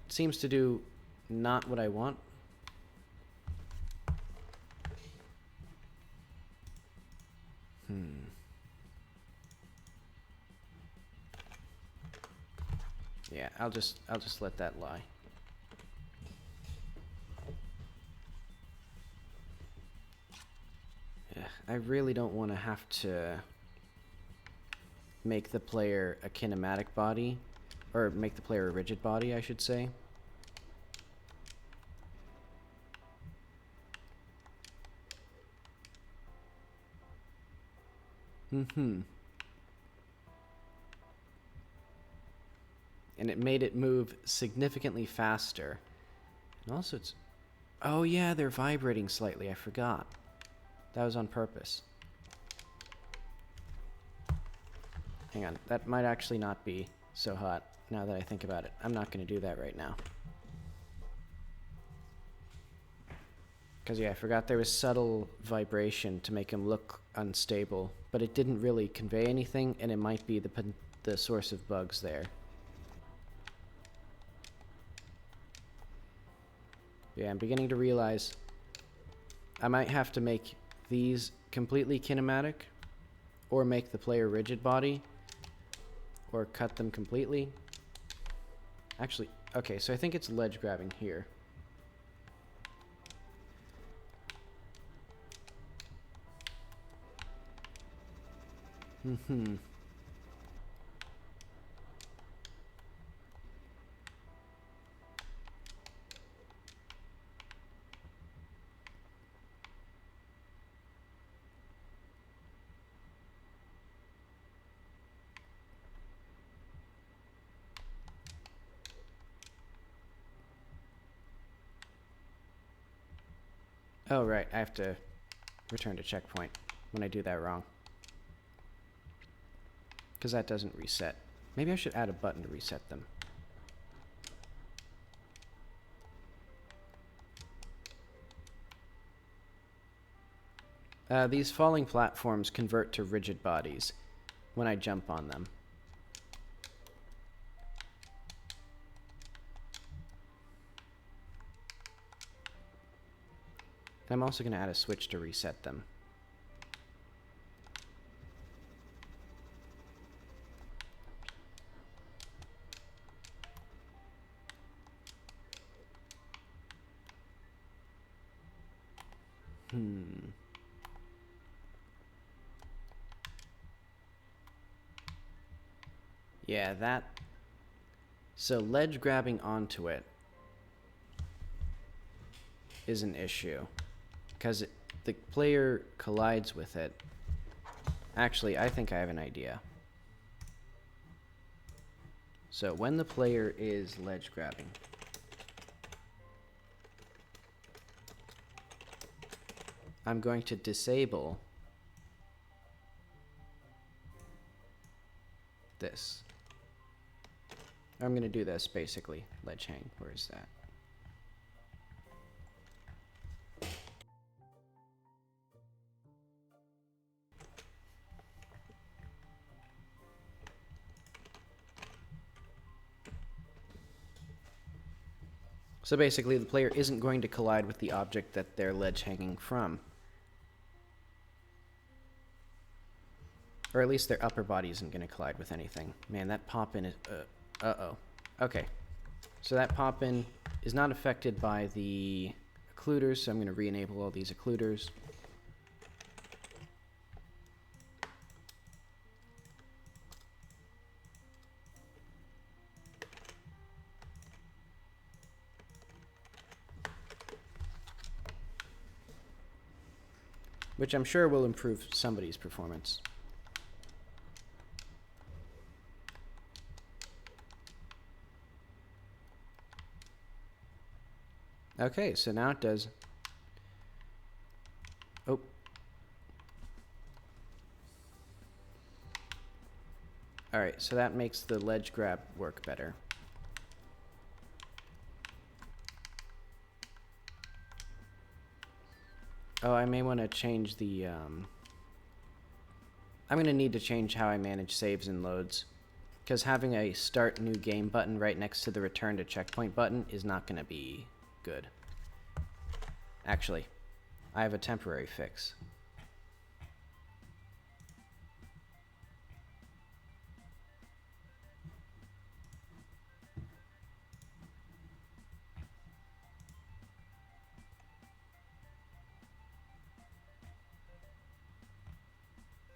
Speaker 1: seems to do not what I want. Yeah, I'll just let that lie. Yeah, I really don't want to have to make the player a kinematic body, or make the player a rigid body, I should say. And it made it move significantly faster. And also it's... Oh yeah, they're vibrating slightly, I forgot. That was on purpose. Hang on, that might actually not be so hot now that I think about it. I'm not going to do that right now. Because yeah, I forgot there was subtle vibration to make him look unstable, but it didn't really convey anything, and it might be the source of bugs there. Yeah, I'm beginning to realize I might have to make these completely kinematic, or make the player rigid body, or cut them completely. Actually, okay, so I think it's ledge grabbing here. Oh, right, I have to return to checkpoint when I do that wrong. Because that doesn't reset. Maybe I should add a button to reset them. These falling platforms convert to rigid bodies when I jump on them. I'm also going to add a switch to reset them. Yeah, that... So ledge grabbing onto it is an issue. Because the player collides with it. Actually, I think I have an idea. So when the player is ledge grabbing, I'm going to disable this. I'm going to do this, basically. Ledge hang. Where is that? So basically, the player isn't going to collide with the object that they're ledge hanging from. Or at least their upper body isn't going to collide with anything. Man, that pop-in is... uh-oh. Okay. So that pop-in is not affected by the occluders, so I'm going to re-enable all these occluders. Which I'm sure will improve somebody's performance. Okay, so now it does... Oh. Alright, so that makes the ledge grab work better. Oh, I may want to change the... I'm going to need to change how I manage saves and loads. Because having a start new game button right next to the return to checkpoint button is not going to be good. Actually, I have a temporary fix.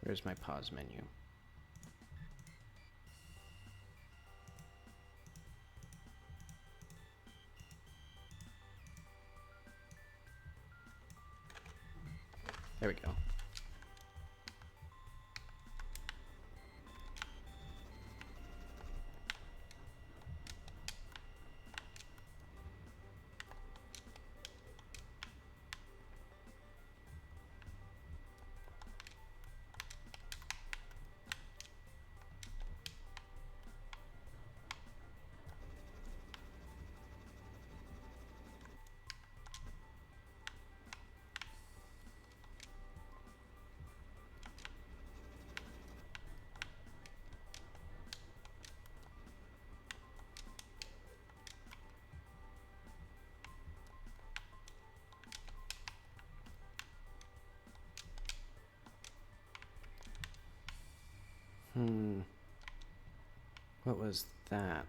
Speaker 1: Where's my pause menu? There we go. What was that?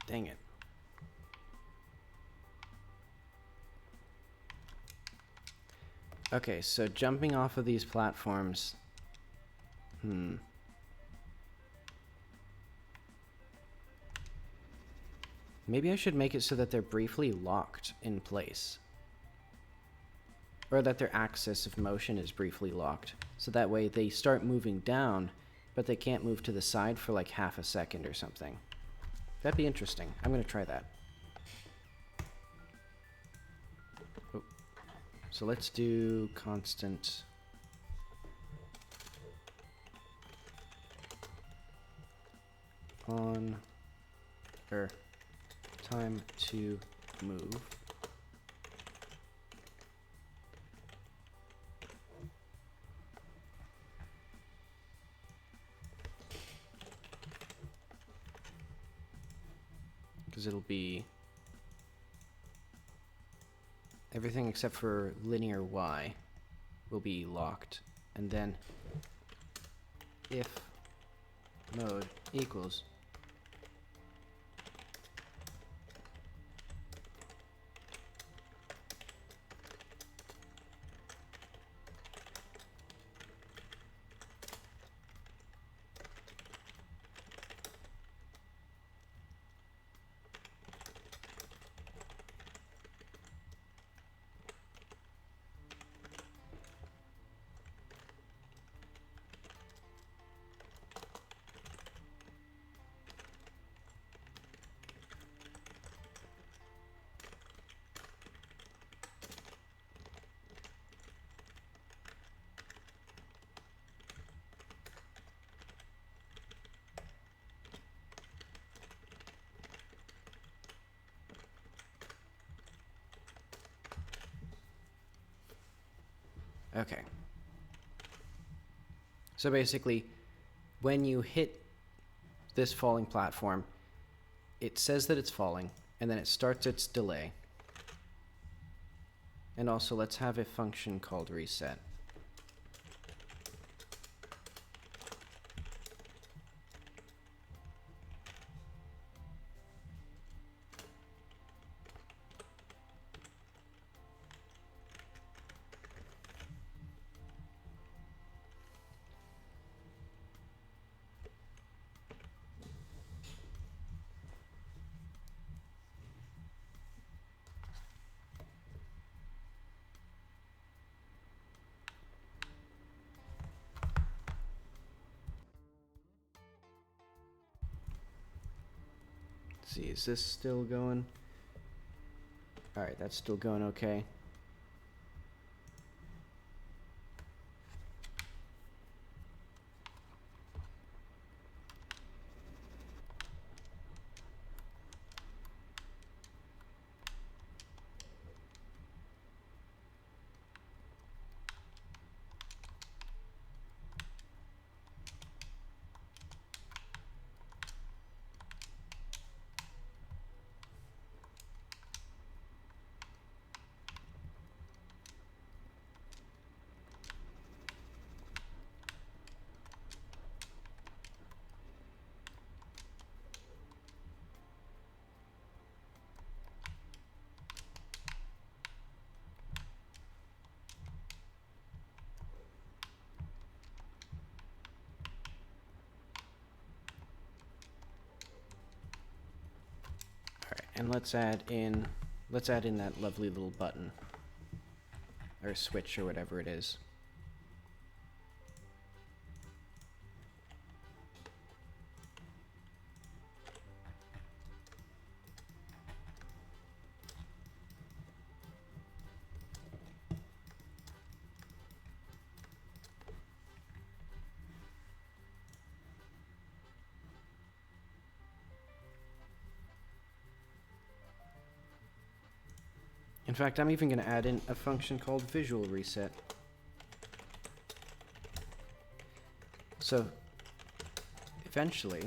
Speaker 1: Dang it. Okay, so jumping off of these platforms... Maybe I should make it so that they're briefly locked in place. Or that their axis of motion is briefly locked. So that way they start moving down, but they can't move to the side for like half a second or something. That'd be interesting. I'm going to try that. Oh. So let's do constant... on... or time to move. Because it'll be everything except for linear Y will be locked, and then if mode equals Okay. So basically, when you hit this falling platform, it says that it's falling, and then it starts its delay. And also, let's have a function called reset. Let's see, is this still going? Alright, that's still going okay. And let's add in that lovely little button or switch or whatever it is. In fact, I'm even going to add in a function called visual reset. So, eventually,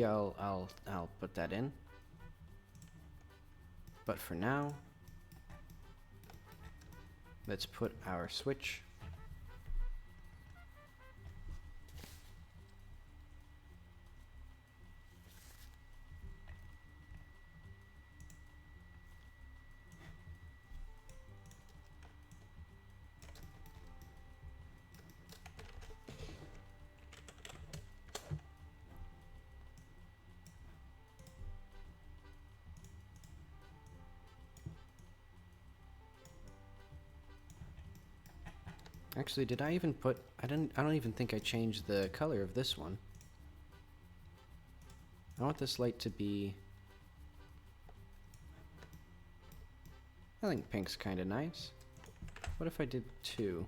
Speaker 1: I'll put that in. But for now, let's put our switch. Actually, did I even put... I don't even think I changed the color of this one. I want this light to be... I think pink's kind of nice. What if I did 2?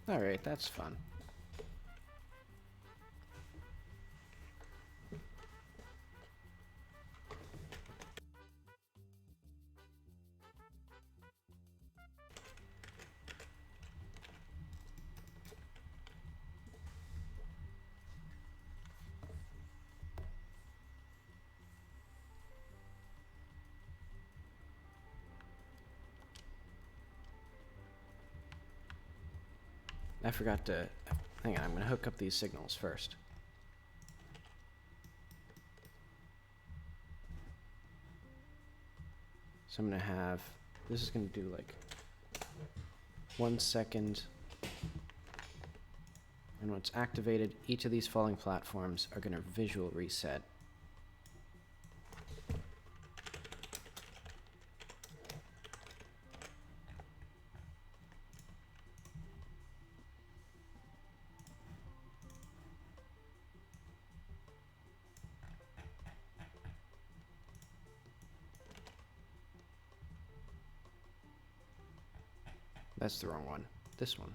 Speaker 1: Alright, that's fun. I forgot to... Hang on, I'm going to hook up these signals first. So I'm going to have... This is going to do like 1 second. And when it's activated, each of these falling platforms are going to visual reset. That's the wrong one. This one.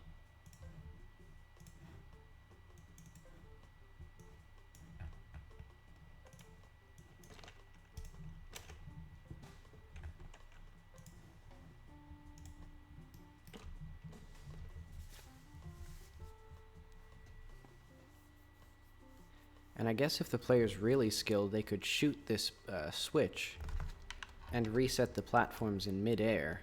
Speaker 1: And I guess if the player's really skilled, they could shoot this switch and reset the platforms in midair.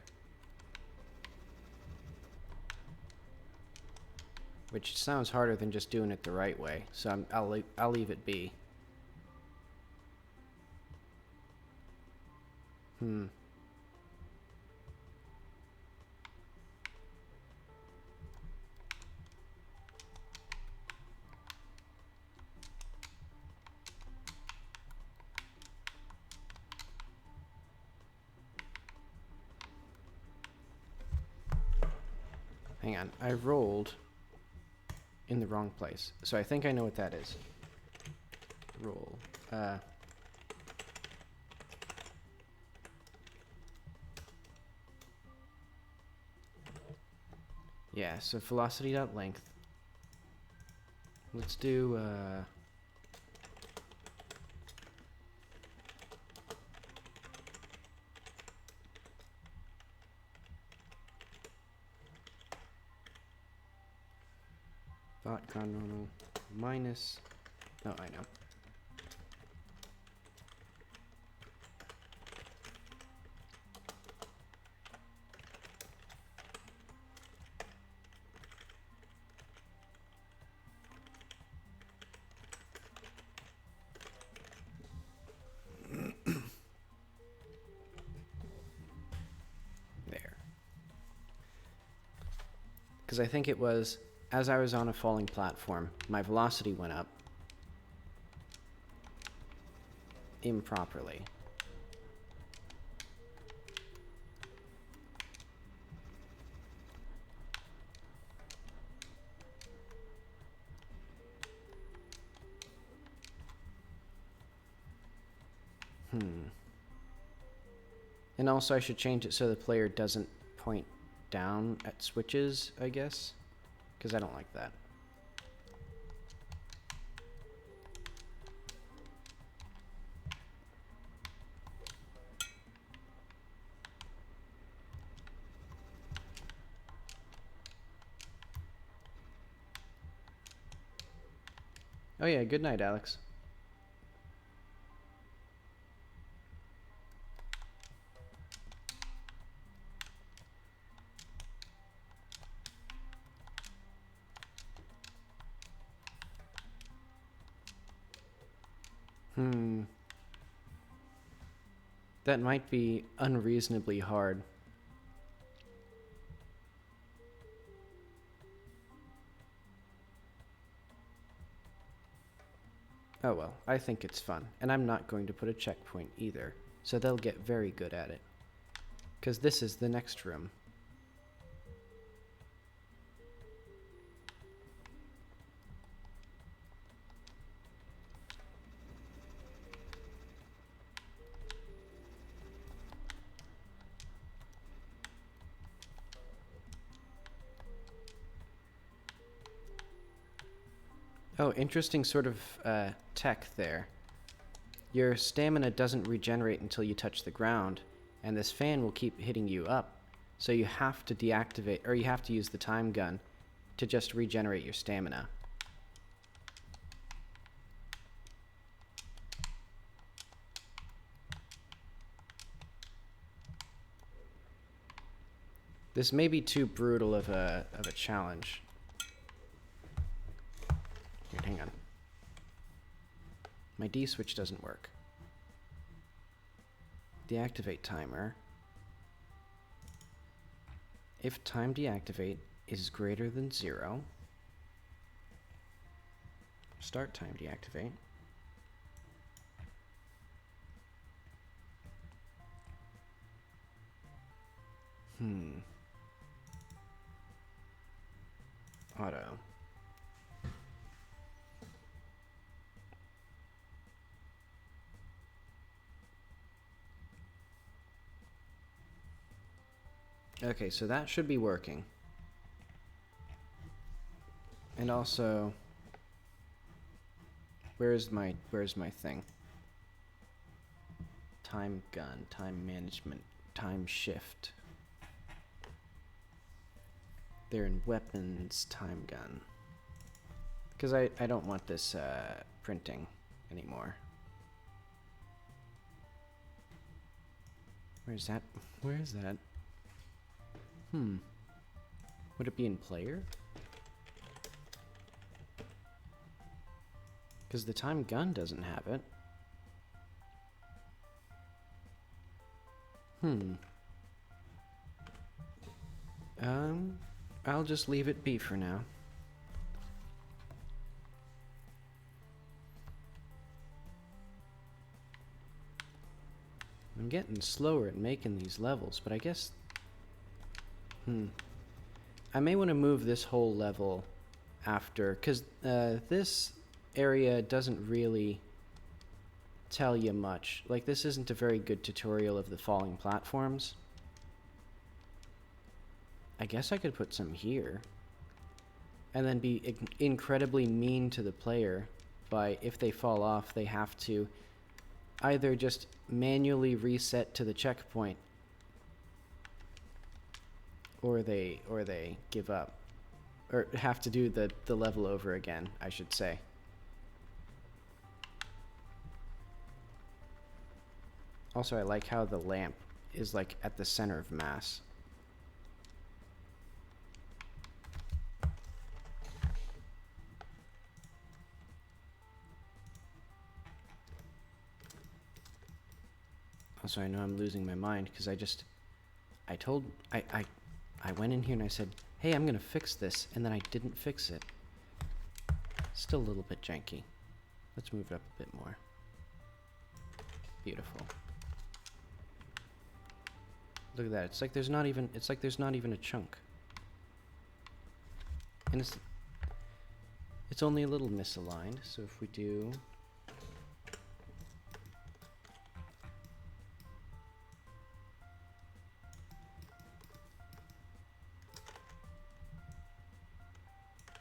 Speaker 1: Which sounds harder than just doing it the right way, so I'll leave it be. Hang on, I rolled in the wrong place, so I think I know what that is. Roll. Yeah, so velocity.length. Let's do, thought normal minus, no, I know. Because I think it was, as I was on a falling platform, my velocity went up improperly. And also I should change it so the player doesn't point down at switches, I guess, because I don't like that. Oh yeah, good night, Alex. That might be unreasonably hard. Oh well, I think it's fun, and I'm not going to put a checkpoint either, so they'll get very good at it. 'Cause this is the next room. Oh, interesting sort of tech there. Your stamina doesn't regenerate until you touch the ground, and this fan will keep hitting you up. So you have to deactivate, or you have to use the time gun to just regenerate your stamina. This may be too brutal of a challenge. Here, hang on. My D switch doesn't work. Deactivate timer. If time deactivate is greater than 0, Start time deactivate. Auto. Okay, so that should be working. And also, where's my thing? Time gun, time management, time shift. They're in weapons, time gun. Because I don't want this printing anymore. Where's that? Where is that? Would it be in player? Because the time gun doesn't have it. I'll just leave it be for now. I'm getting slower at making these levels, but I guess... I may want to move this whole level after, because this area doesn't really tell you much. Like, this isn't a very good tutorial of the falling platforms. I guess I could put some here. And then be incredibly mean to the player by, if they fall off, they have to either just manually reset to the checkpoint, or they give up. Or have to do the level over again, I should say. Also, I like how the lamp is like at the center of mass. Also, I know I'm losing my mind because I went in here and I said, hey, I'm gonna fix this, and then I didn't fix it. Still a little bit janky. Let's move it up a bit more. Beautiful. Look at that. It's like there's not even a chunk. And it's only a little misaligned, so if we do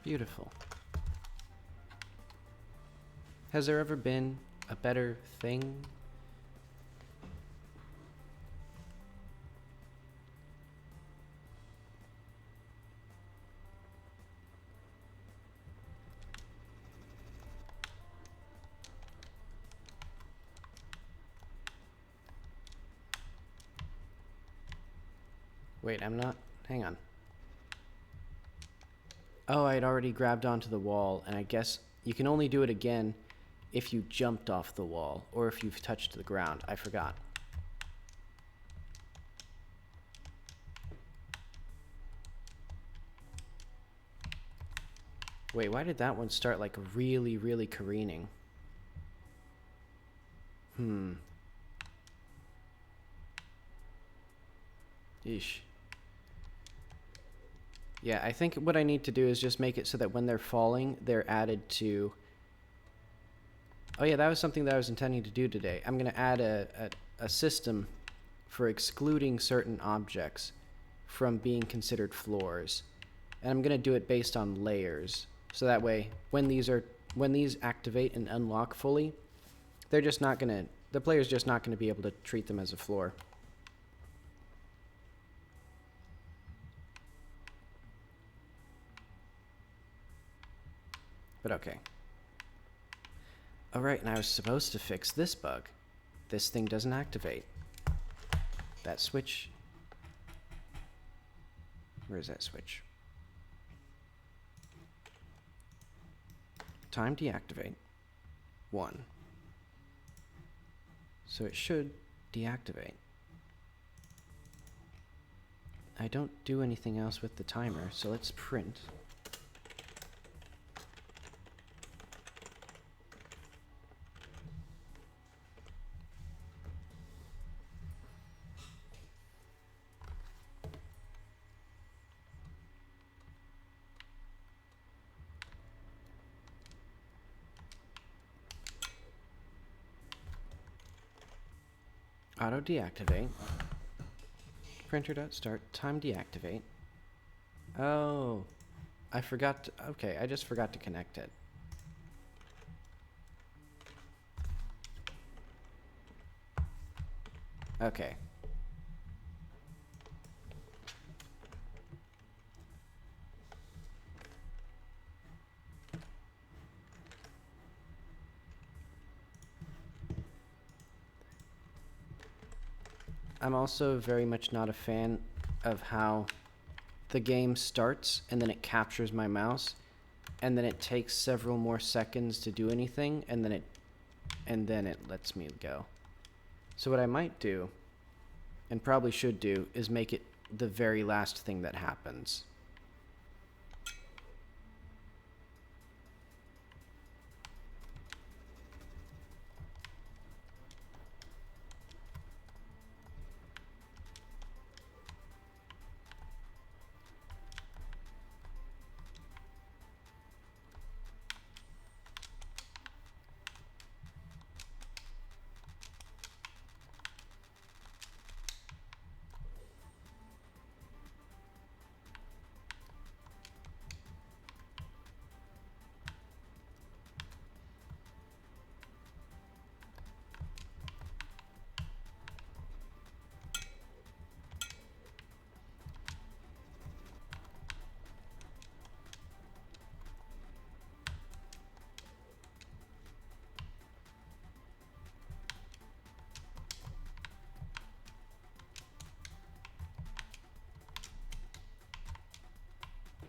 Speaker 1: beautiful. Has there ever been a better thing? Wait, I'm not... Hang on. Oh, I'd already grabbed onto the wall, and I guess you can only do it again if you jumped off the wall, or if you've touched the ground. I forgot. Wait, why did that one start like really, really careening? Eesh. Yeah, I think what I need to do is just make it so that when they're falling, they're added to... Oh yeah, that was something that I was intending to do today. I'm going to add a system for excluding certain objects from being considered floors. And I'm going to do it based on layers. So that way, when these activate and unlock fully, they're just not going to... The player's just not going to be able to treat them as a floor. But okay. Alright, and I was supposed to fix this bug. This thing doesn't activate. That switch... Where's that switch? Time deactivate. 1. So it should deactivate. I don't do anything else with the timer, so let's print. Auto deactivate. Printer.start. Time deactivate. Oh. I forgot to, okay, I just forgot to connect it. Okay. I'm also very much not a fan of how the game starts and then it captures my mouse and then it takes several more seconds to do anything and then it lets me go. So what I might do, and probably should do, is make it the very last thing that happens.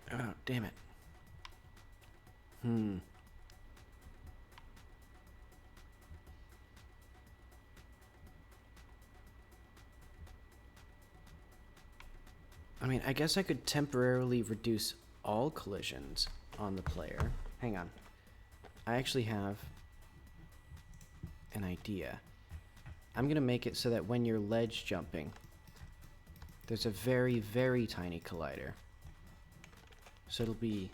Speaker 1: Oh, damn it. I mean, I guess I could temporarily reduce all collisions on the player. Hang on. I actually have an idea. I'm going to make it so that when you're ledge jumping, there's a very, very tiny collider. So it'll be...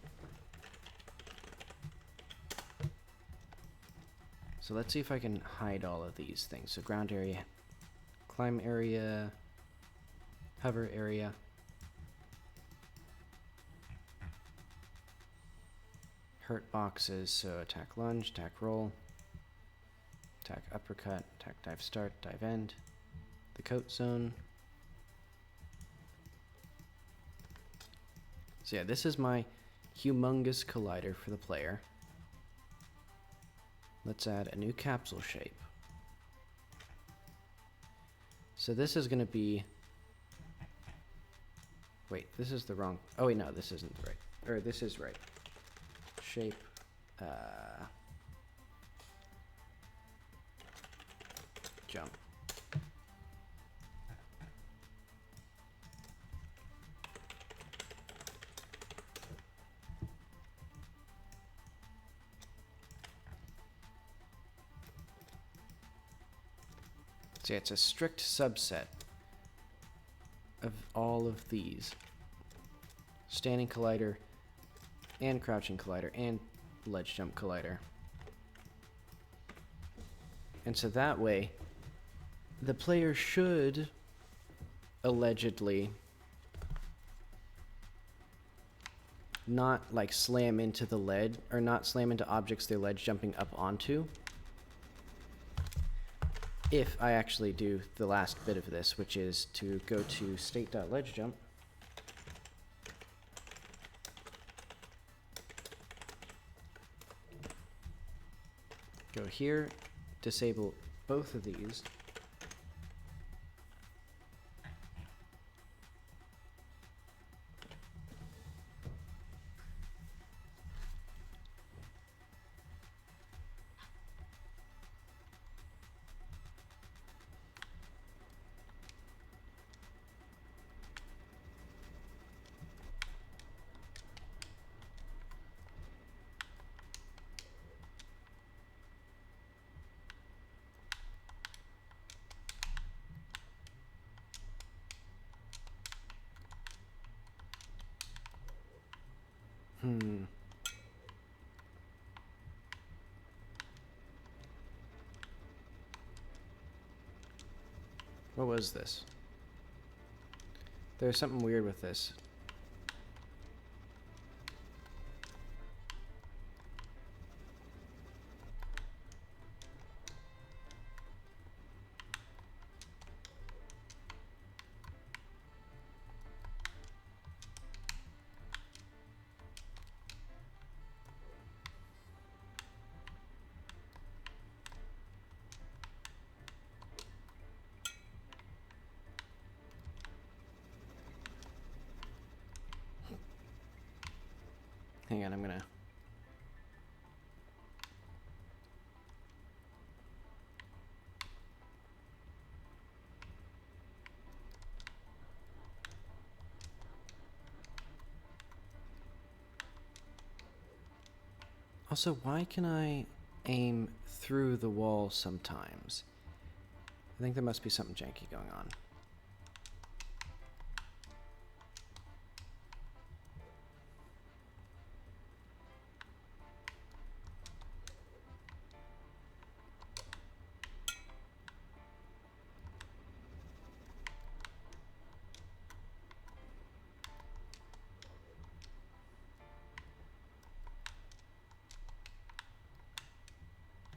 Speaker 1: So let's see if I can hide all of these things. So ground area, climb area, hover area. Hurt boxes, so attack lunge, attack roll, attack uppercut, attack dive start, dive end, the coat zone. So yeah, this is my humongous collider for the player. Let's add a new capsule shape. So this is going to be... Wait, this is the wrong... Oh wait, no, this isn't right. Or this is right. Shape, jump. So yeah, it's a strict subset of all of these. Standing collider, and crouching collider, and ledge jump collider. And so that way, the player should allegedly not like slam into the ledge, or not slam into objects they're ledge jumping up onto. If I actually do the last bit of this, which is to go to state.ledgejump. Go here, disable both of these. What was this? There's something weird with this. Hang on, I'm gonna... Also, why can I aim through the wall sometimes? I think there must be something janky going on.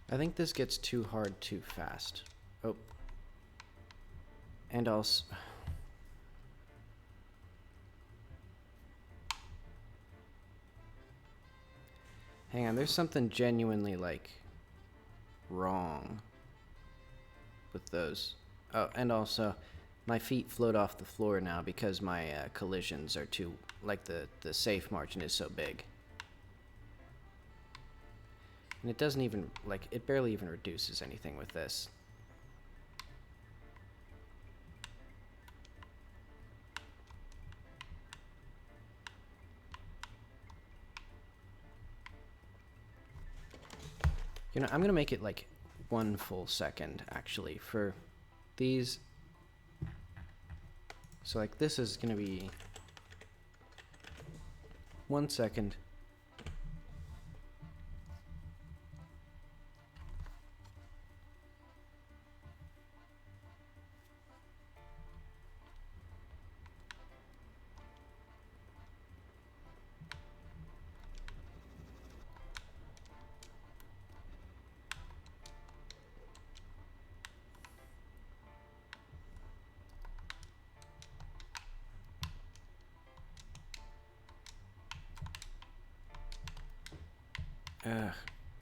Speaker 1: I think this gets too hard too fast. Oh. And also... Hang on, there's something genuinely, like, wrong with those. Oh, and also, my feet float off the floor now because my collisions are too... Like, the safe margin is so big. And it doesn't even, like, it barely even reduces anything with this. You know, I'm gonna make it, like, 1 full second, actually, for these. So, like, this is gonna be 1 second.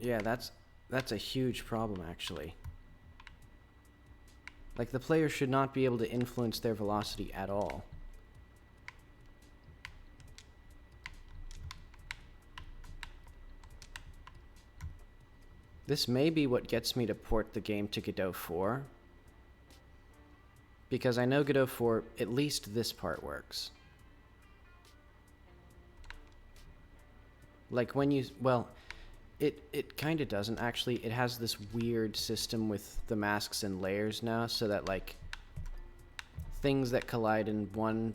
Speaker 1: Yeah, that's a huge problem, actually. Like, the player should not be able to influence their velocity at all. This may be what gets me to port the game to Godot 4. Because I know Godot 4, at least this part works. Like, when you... Well... It kind of doesn't, actually. It has this weird system with the masks and layers now, so that, like, things that collide in one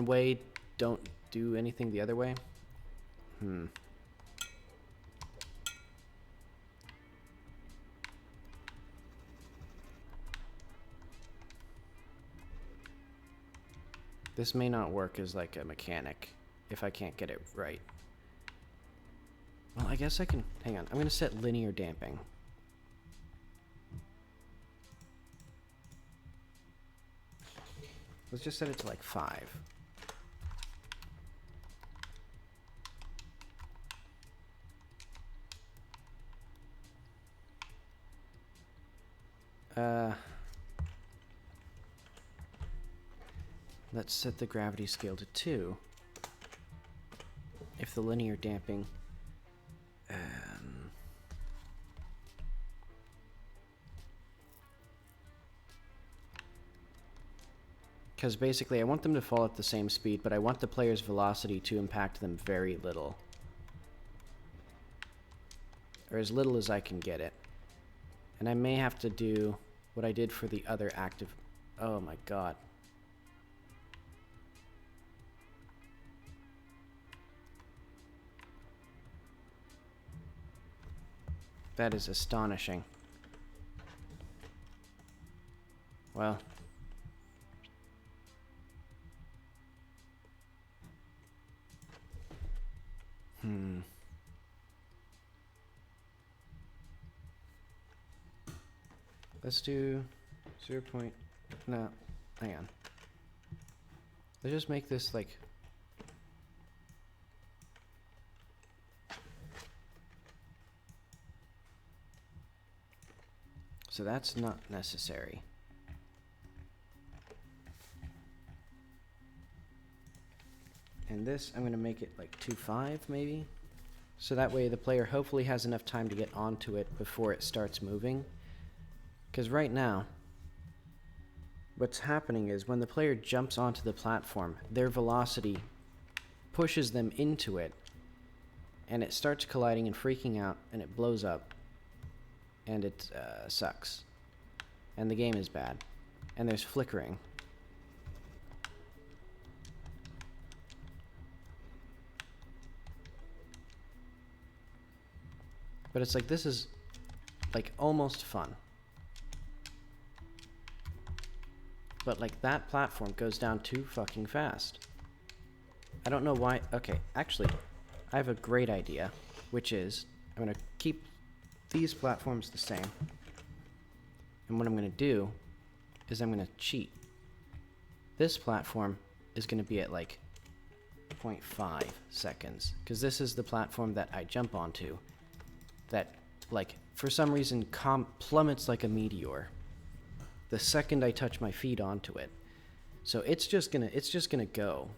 Speaker 1: way don't do anything the other way. This may not work as, like, a mechanic if I can't get it right. Well, I guess I can... Hang on. I'm going to set linear damping. Let's just set it to, like, 5. Let's set the gravity scale to 2. If the linear damping... Because basically I want them to fall at the same speed, but I want the player's velocity to impact them very little. Or as little as I can get it. And I may have to do what I did for the other active... Oh my god. That is astonishing. well. Let's do 0. No, hang on. Let's just make this like... So that's not necessary. And this, I'm going to make it like 2.5 maybe. So that way the player hopefully has enough time to get onto it before it starts moving. Because right now, what's happening is when the player jumps onto the platform, their velocity pushes them into it, and it starts colliding and freaking out, and it blows up, and it sucks. And the game is bad. And there's flickering. But it's like, this is like almost fun. But like that platform goes down too fucking fast. I don't know why. Okay, actually, I have a great idea, which is I'm going to keep these platforms the same. And what I'm going to do is I'm going to cheat. This platform is going to be at like 0.5 seconds, because this is the platform that I jump onto that, like, for some reason plummets like a meteor the second I touch my feet onto it. So it's just gonna go.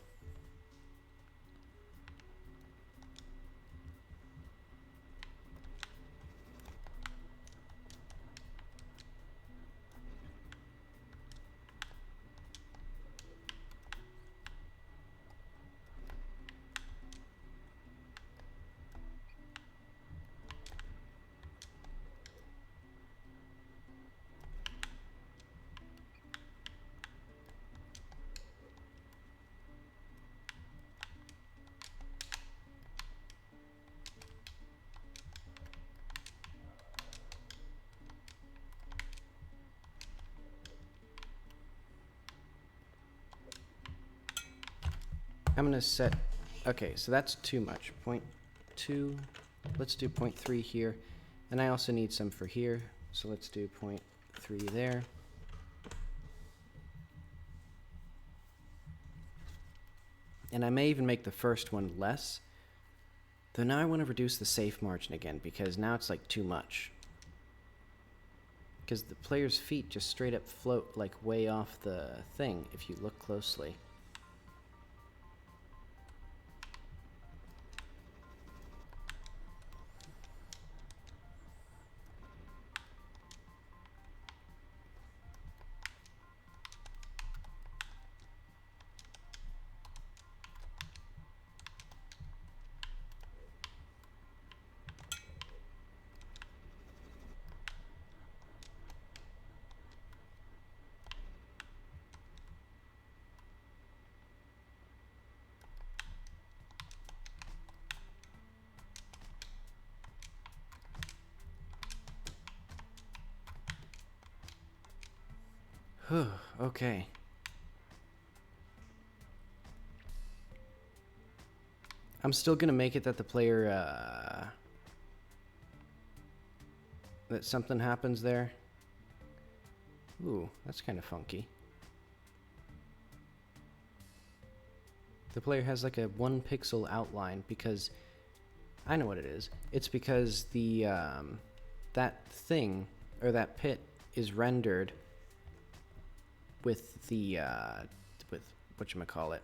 Speaker 1: I'm gonna set, okay, so that's too much. 0.2, let's do 0.3 here. And I also need some for here, so let's do 0.3 there. And I may even make the first one less. Though now I want to reduce the safe margin again, because now it's like too much. Because the player's feet just straight up float like way off the thing if you look closely. Okay. I'm still gonna make it that the player, that something happens there. Ooh, that's kind of funky. The player has like a 1 pixel outline because, I know what it is. It's because the, that thing, or that pit, is rendered with the, with whatchamacallit,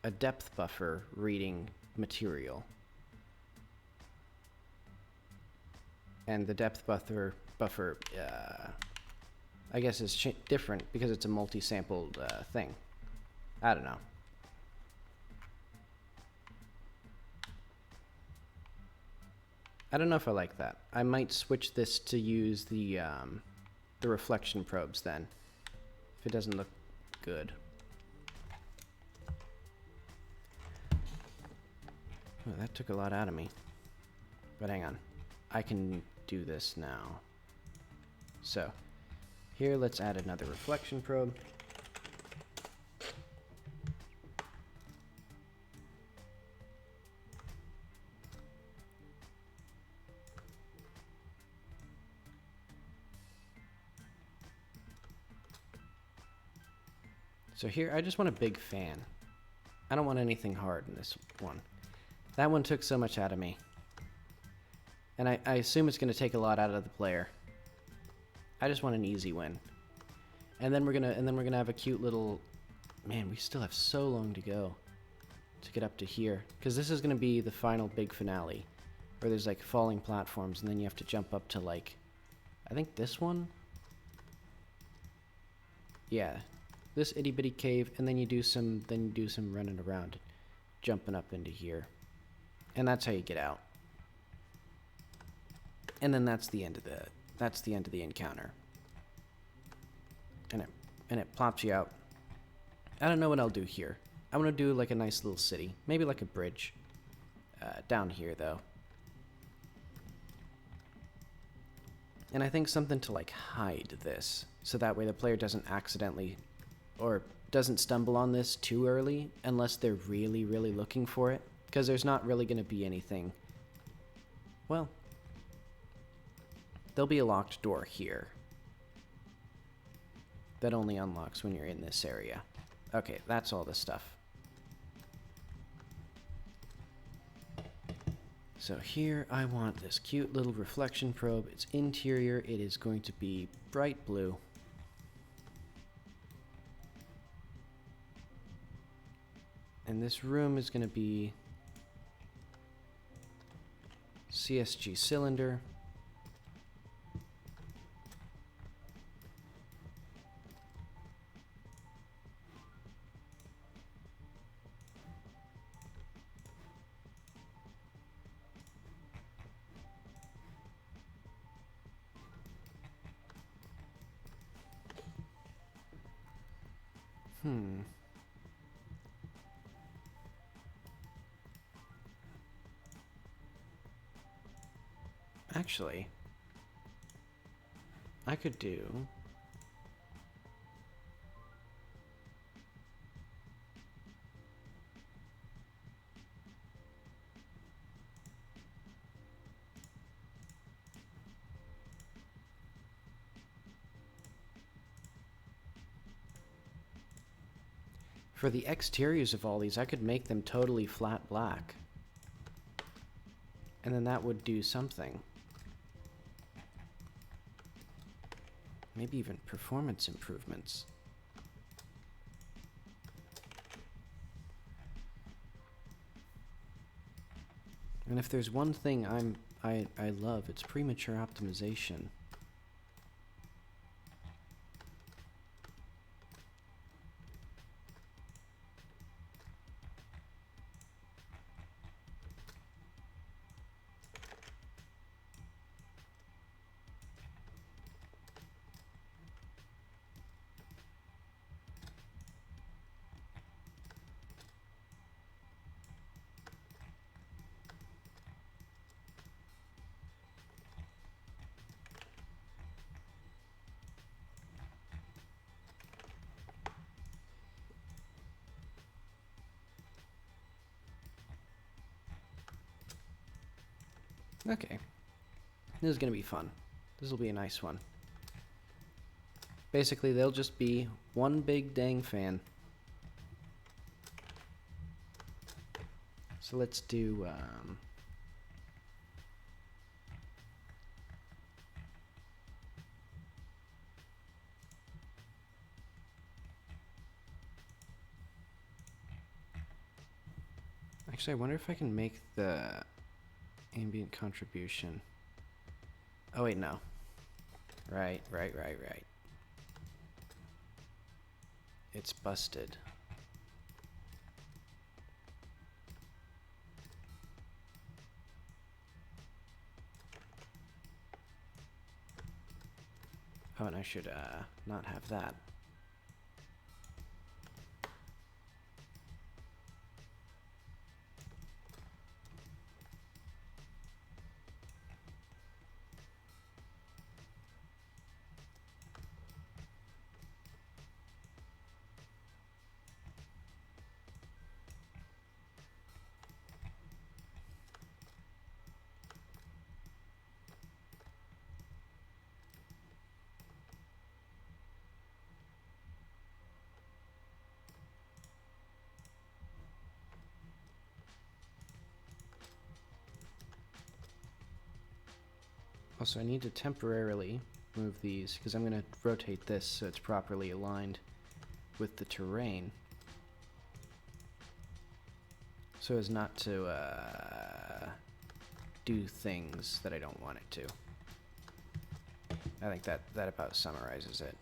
Speaker 1: a depth buffer reading material. And the depth buffer, I guess is different because it's a multi-sampled thing. I don't know. I don't know if I like that. I might switch this to use the reflection probes then, if it doesn't look good. Oh, that took a lot out of me. But hang on. I can do this now. So, Here, let's add another reflection probe. So here, I just want a big fan. I don't want anything hard in this one. That one took so much out of me. And I assume it's going to take a lot out of the player. I just want an easy win. And then we're gonna have a cute little... Man, we still have so long to go to get up to here. Because this is going to be the final big finale. Where there's like falling platforms and then you have to jump up to like... I think this one? Yeah. This itty bitty cave, and then you do some running around, jumping up into here, and that's how you get out. And then that's the end of the encounter, and it plops you out. I don't know what I'll do here. I want to do like a nice little city, maybe like a bridge, down here though, and I think something to like hide this, so that way the player doesn't accidentally. Or doesn't stumble on this too early unless they're really, really looking for it. Because there's not really going to be anything. Well, there'll be a locked door here. That only unlocks when you're in this area. Okay, that's all the stuff. So here I want this cute little reflection probe. Its interior, it is going to be bright blue. And this room is going to be CSG cylinder. Actually, I could do... For the exteriors of all these, I could make them totally flat black. And then that would do something. Maybe even performance improvements. And if there's one thing I love, it's premature optimization. Okay. This is going to be fun. This will be a nice one. Basically, they'll just be one big dang fan. So let's do... Actually, I wonder if I can make the ambient contribution. Oh, wait, no. Right. It's busted. Oh, and I should not have that. Also, I need to temporarily move these because I'm going to rotate this so it's properly aligned with the terrain, so as not to do things that I don't want it to. I think that about summarizes it.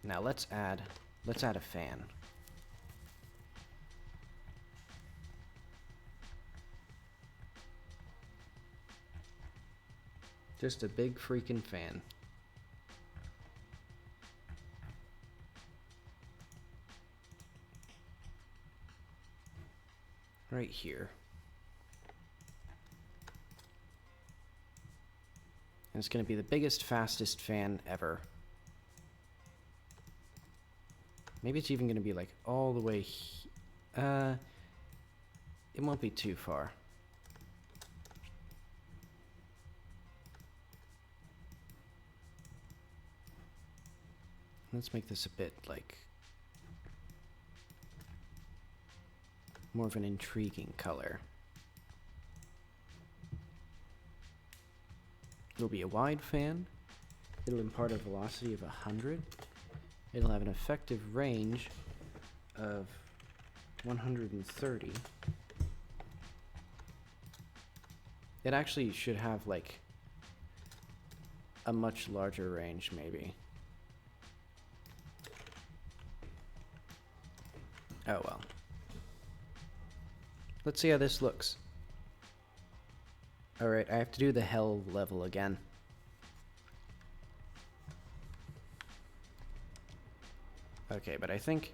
Speaker 1: Now let's add a fan. Just a big freaking fan. Right here. And it's going to be the biggest, fastest fan ever. Maybe it's even going to be like all the way it won't be too far. Let's make this a bit like more of an intriguing color. It'll be a wide fan. It'll impart a velocity of 100. It'll have an effective range of 130. It actually should have like a much larger range, maybe. Oh well. Let's see how this looks. Alright, I have to do the hell level again. Okay, but I think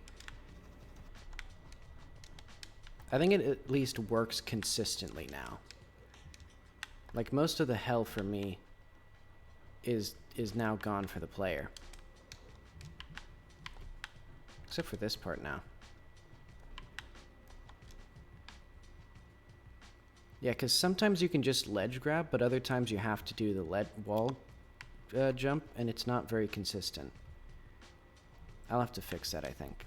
Speaker 1: it at least works consistently now. Like, most of the hell for me is now gone for the player. Except for this part now. Yeah, because sometimes you can just ledge grab, but other times you have to do the wall jump, and it's not very consistent. I'll have to fix that, I think.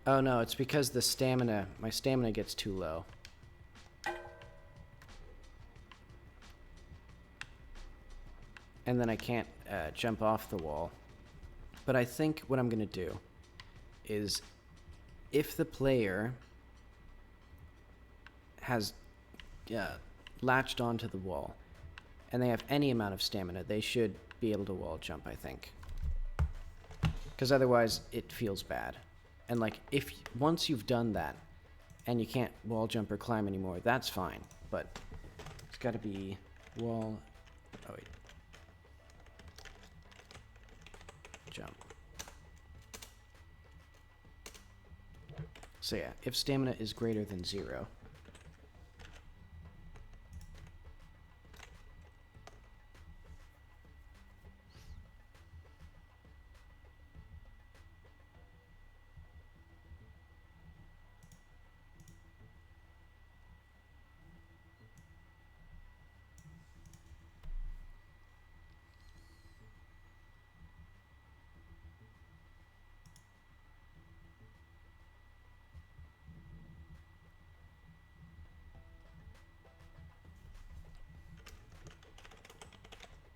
Speaker 1: Oh no, it's because the stamina, my stamina gets too low. And then I can't jump off the wall. But I think what I'm going to do is, if the player has latched onto the wall and they have any amount of stamina, they should be able to wall jump, I think. Because otherwise it feels bad. And like, if once you've done that and you can't wall jump or climb anymore, that's fine. But it's got to be wall... Oh, wait. Jump. So yeah, if stamina is greater than 0.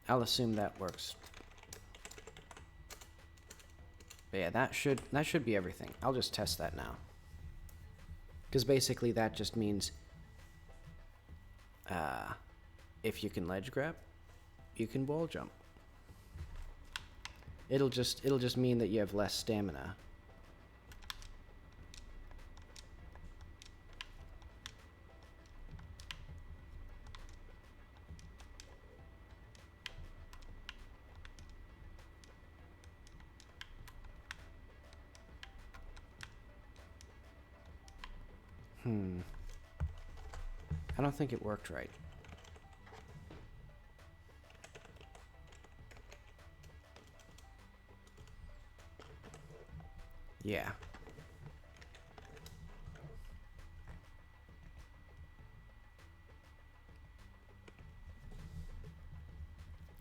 Speaker 1: I'll assume that works. But yeah, that should be everything. I'll just test that now. Because basically that just means if you can ledge grab, you can wall jump. It'll just mean that you have less stamina. I don't think it worked right. Yeah.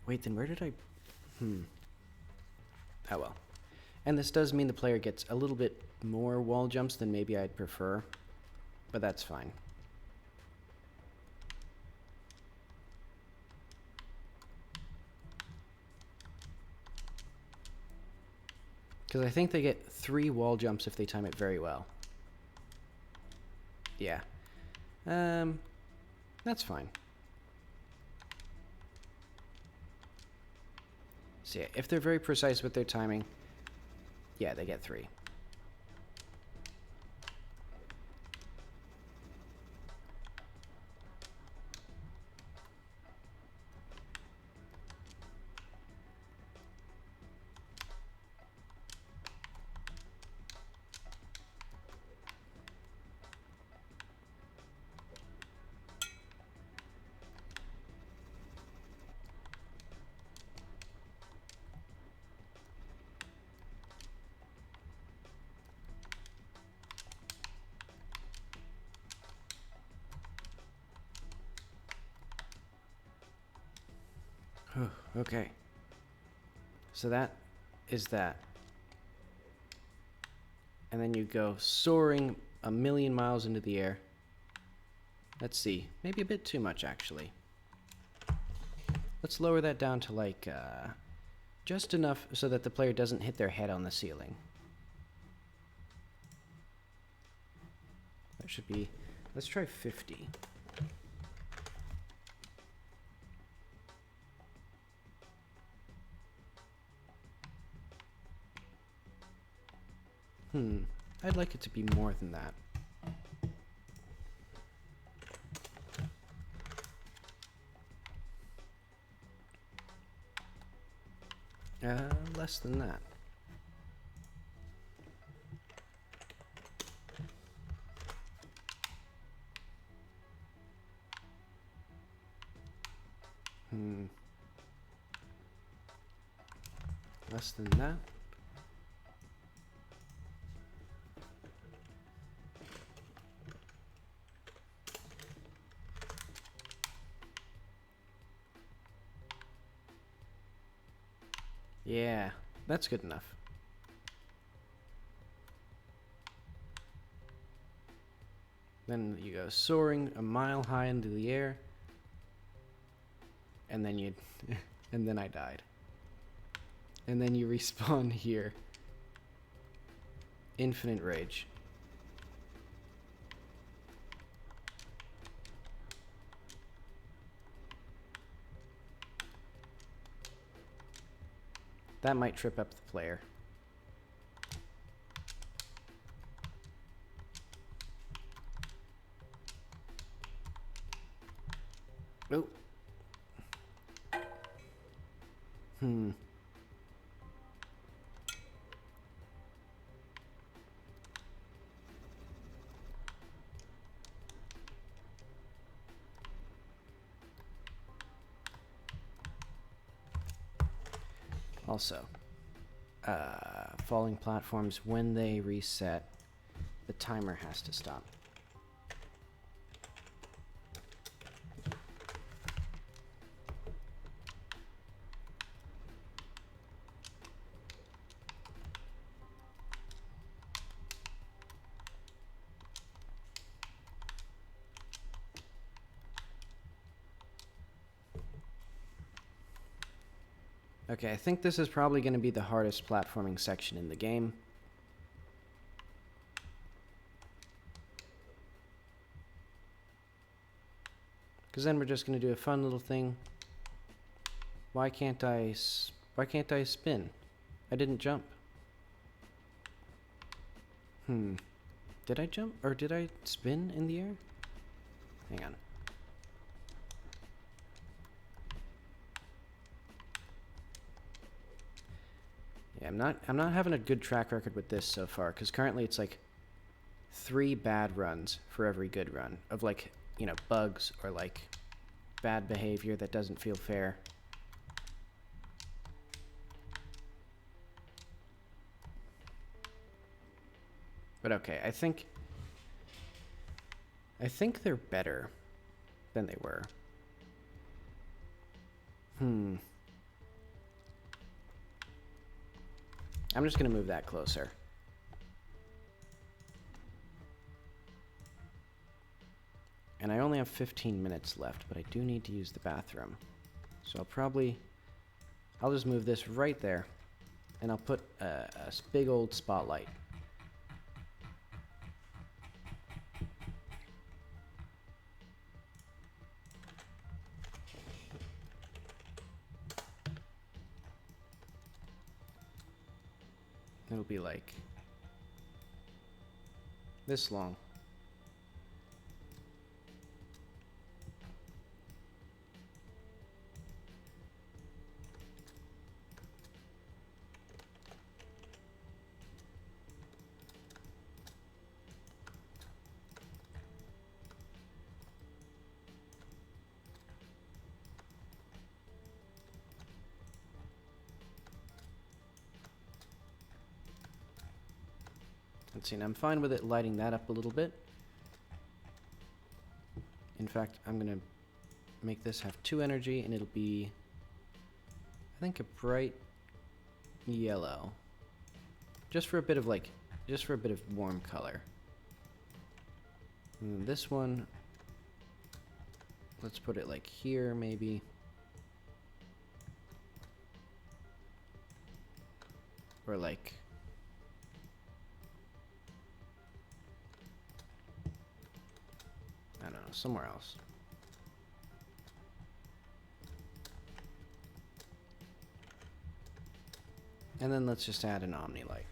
Speaker 1: Wait, then where did I... Oh well. And this does mean the player gets a little bit more wall jumps than maybe I'd prefer, but that's fine. Because I think they get 3 wall jumps if they time it very well. Yeah. That's fine. So yeah, if they're very precise with their timing, yeah, they get 3. Okay. So that is that. And then you go soaring a million miles into the air. Let's see. Maybe a bit too much, actually. Let's lower that down to like just enough so that the player doesn't hit their head on the ceiling. That should be... Let's try 50. I'd like it to be more than that. Less than that. Less than that. Yeah, that's good enough. Then you go soaring a mile high into the air. And then you... and then I died. And then you respawn here. Infinite rage. That might trip up the player. Oh. Also, falling platforms, when they reset, the timer has to stop. Okay, I think this is probably going to be the hardest platforming section in the game. Because then we're just going to do a fun little thing. Why can't I spin? I didn't jump. Did I jump? Or did I spin in the air? Hang on. Yeah, I'm not having a good track record with this so far, because currently it's like 3 bad runs for every good run of, like, you know, bugs or like bad behavior that doesn't feel fair. But okay, I think they're better than they were. I'm just going to move that closer. And I only have 15 minutes left, but I do need to use the bathroom. So I'll just move this right there, and I'll put a big old spotlight. It'll be like this long. Let's see, and I'm fine with it lighting that up a little bit. In fact, I'm going to make this have 2 energy, and it'll be, I think, a bright yellow. Just for a bit of warm color. And this one, let's put it like here, maybe. Or like, I don't know, somewhere else. And then let's just add an Omni light.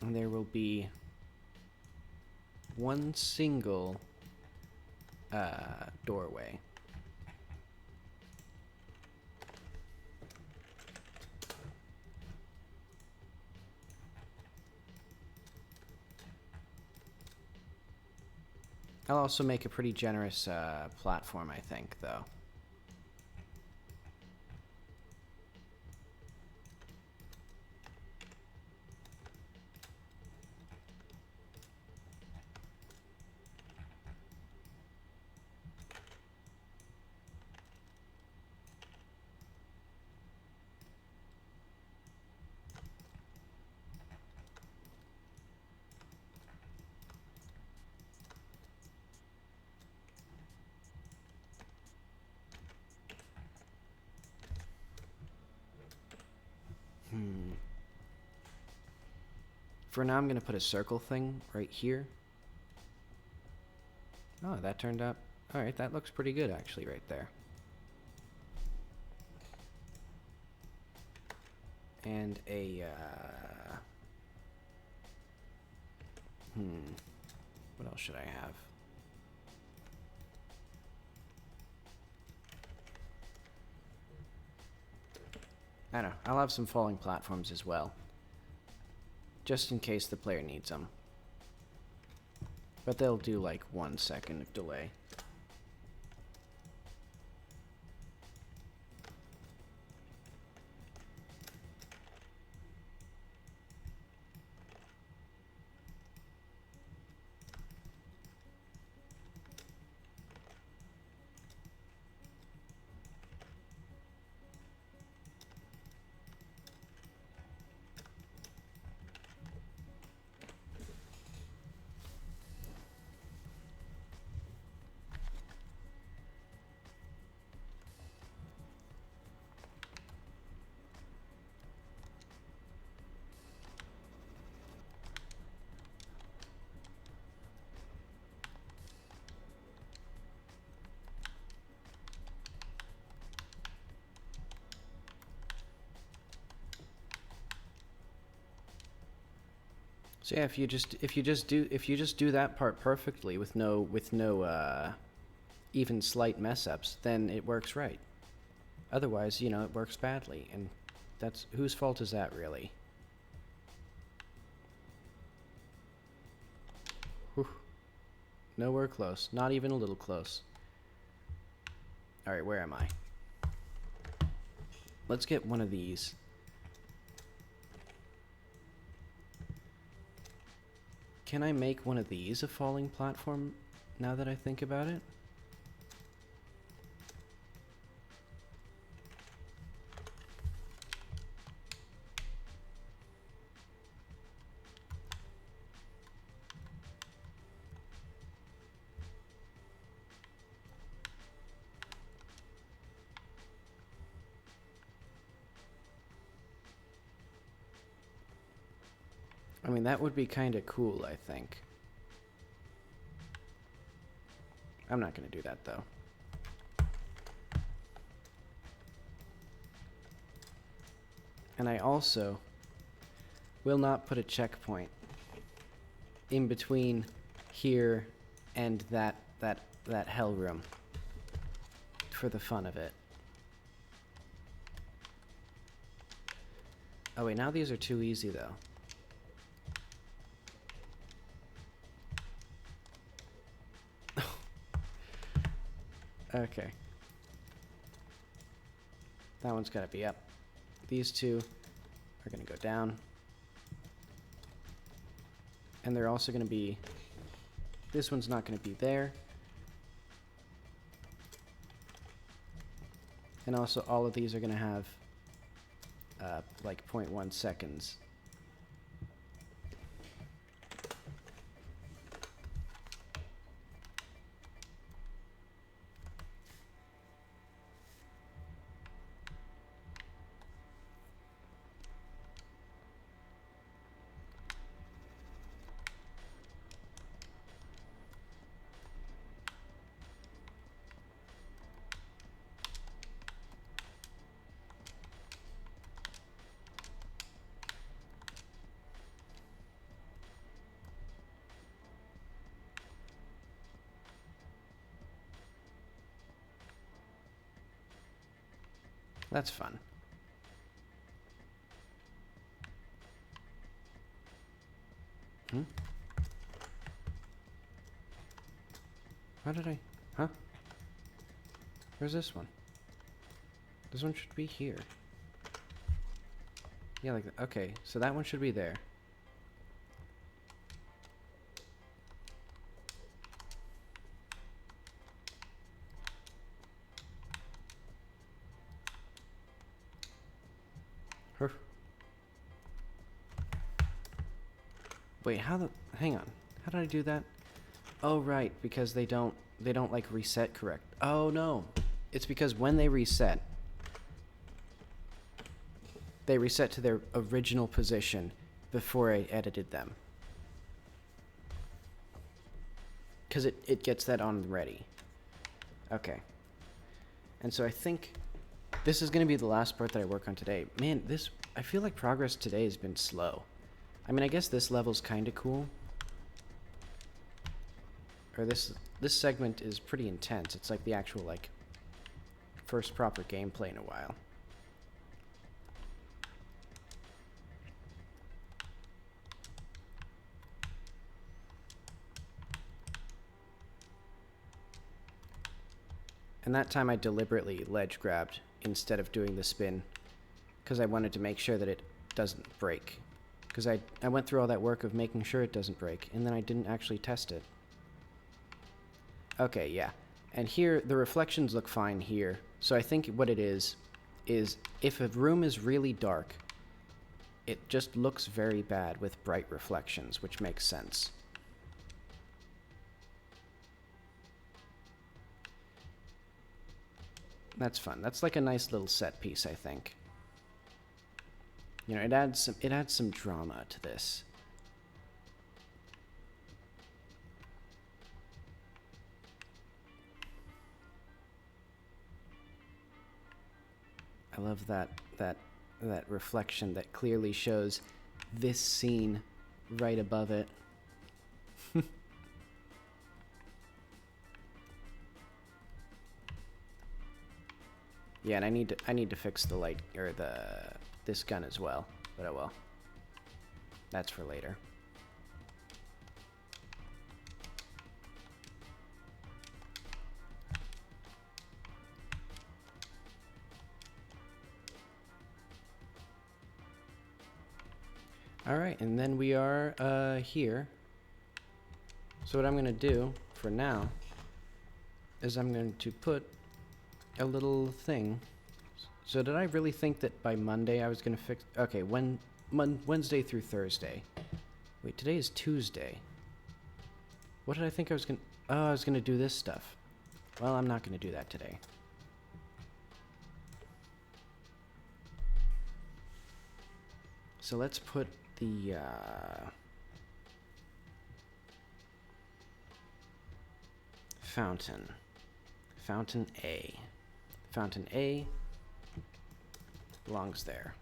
Speaker 1: And there will be one single doorway. I'll also make a pretty generous platform, I think, though. For now, I'm going to put a circle thing right here. Oh, that turned out... Alright, that looks pretty good, actually, right there. And a... What else should I have? I don't know. I'll have some falling platforms as well. Just in case the player needs them. But they'll do like 1 second of delay. So yeah, if you just do that part perfectly with no even slight mess ups, then it works right. Otherwise, you know, it works badly, and that's whose fault is that really? Whew. Nowhere close, not even a little close. Alright, where am I? Let's get one of these. Can I make one of these a falling platform now that I think about it? I mean, that would be kind of cool, I think. I'm not going to do that, though. And I also will not put a checkpoint in between here and that hell room for the fun of it. Oh wait, now these are too easy, though. Okay. That one's gotta be up. These two are gonna go down. And they're also gonna be... This one's not gonna be there. And also all of these are gonna have like 0.1 seconds. That's fun. How did I... Huh? Where's this one? This one should be here. Yeah, like that. Okay, so that one should be there. Wait, how the... Hang on. How did I do that? Oh, right, because they don't like reset correct. Oh, no. It's because when they reset to their original position before I edited them. Because it gets that on ready. Okay. And so I think this is going to be the last part that I work on today. Man, I feel like progress today has been slow. I mean, I guess this level's kind of cool. Or this segment is pretty intense. It's like the actual, like, first proper gameplay in a while. And that time I deliberately ledge grabbed instead of doing the spin, because I wanted to make sure that it doesn't break. Because I went through all that work of making sure it doesn't break, and then I didn't actually test it. Okay, yeah. And here, the reflections look fine here. So I think what it is if a room is really dark, it just looks very bad with bright reflections, which makes sense. That's fun. That's like a nice little set piece, I think. You know, it adds some drama to this. I love that reflection that clearly shows this scene right above it. Yeah, and I need to fix the light or this gun as well, but oh well. That's for later. Alright, and then we are here. So what I'm going to do for now is I'm going to put a little thing. So did I really think that by Monday I was going to fix... Okay, Wednesday through Thursday. Wait, today is Tuesday. What did I think I was going to... Oh, I was going to do this stuff. Well, I'm not going to do that today. So let's put the... Fountain. Fountain A. Fountain A belongs there.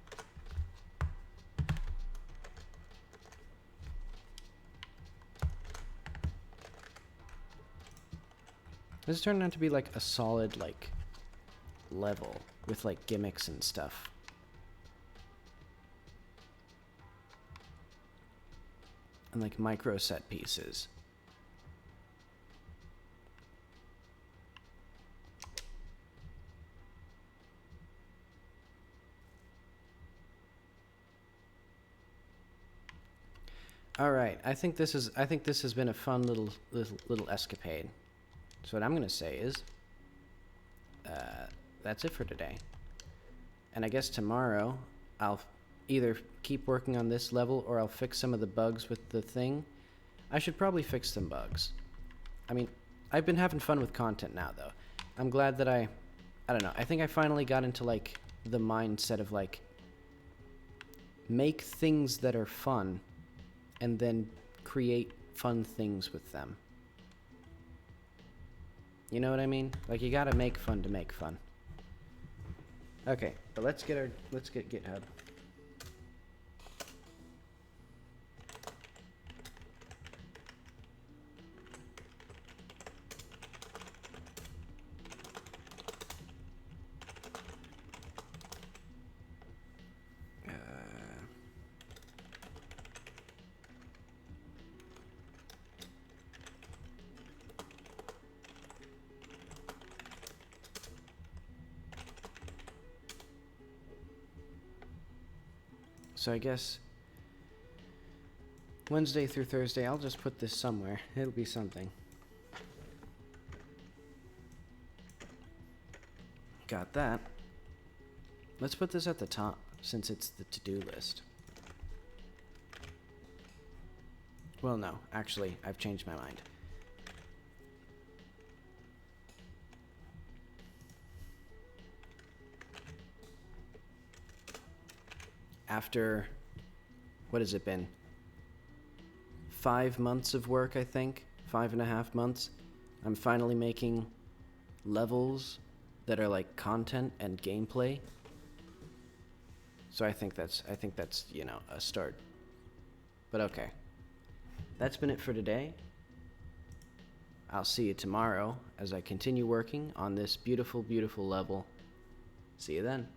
Speaker 1: This is turning out to be like a solid, like, level with like gimmicks and stuff. And like micro set pieces. All right, I think this has been a fun little escapade. So what I'm gonna say is, that's it for today. And I guess tomorrow I'll either keep working on this level or I'll fix some of the bugs with the thing. I should probably fix some bugs. I mean, I've been having fun with content now though. I'm glad that I don't know, I think I finally got into like the mindset of like make things that are fun and then create fun things with them. You know what I mean? Like you gotta make fun to make fun. Okay, but let's get GitHub. So I guess Wednesday through Thursday, I'll just put this somewhere. It'll be something. Got that. Let's put this at the top, since it's the to-do list. Well, no, actually, I've changed my mind. After, what has it been? 5 months of work, I think. 5.5 months. I'm finally making levels that are like content and gameplay. So I think that's, you know, a start. But okay. That's been it for today. I'll see you tomorrow as I continue working on this beautiful, beautiful level. See you then.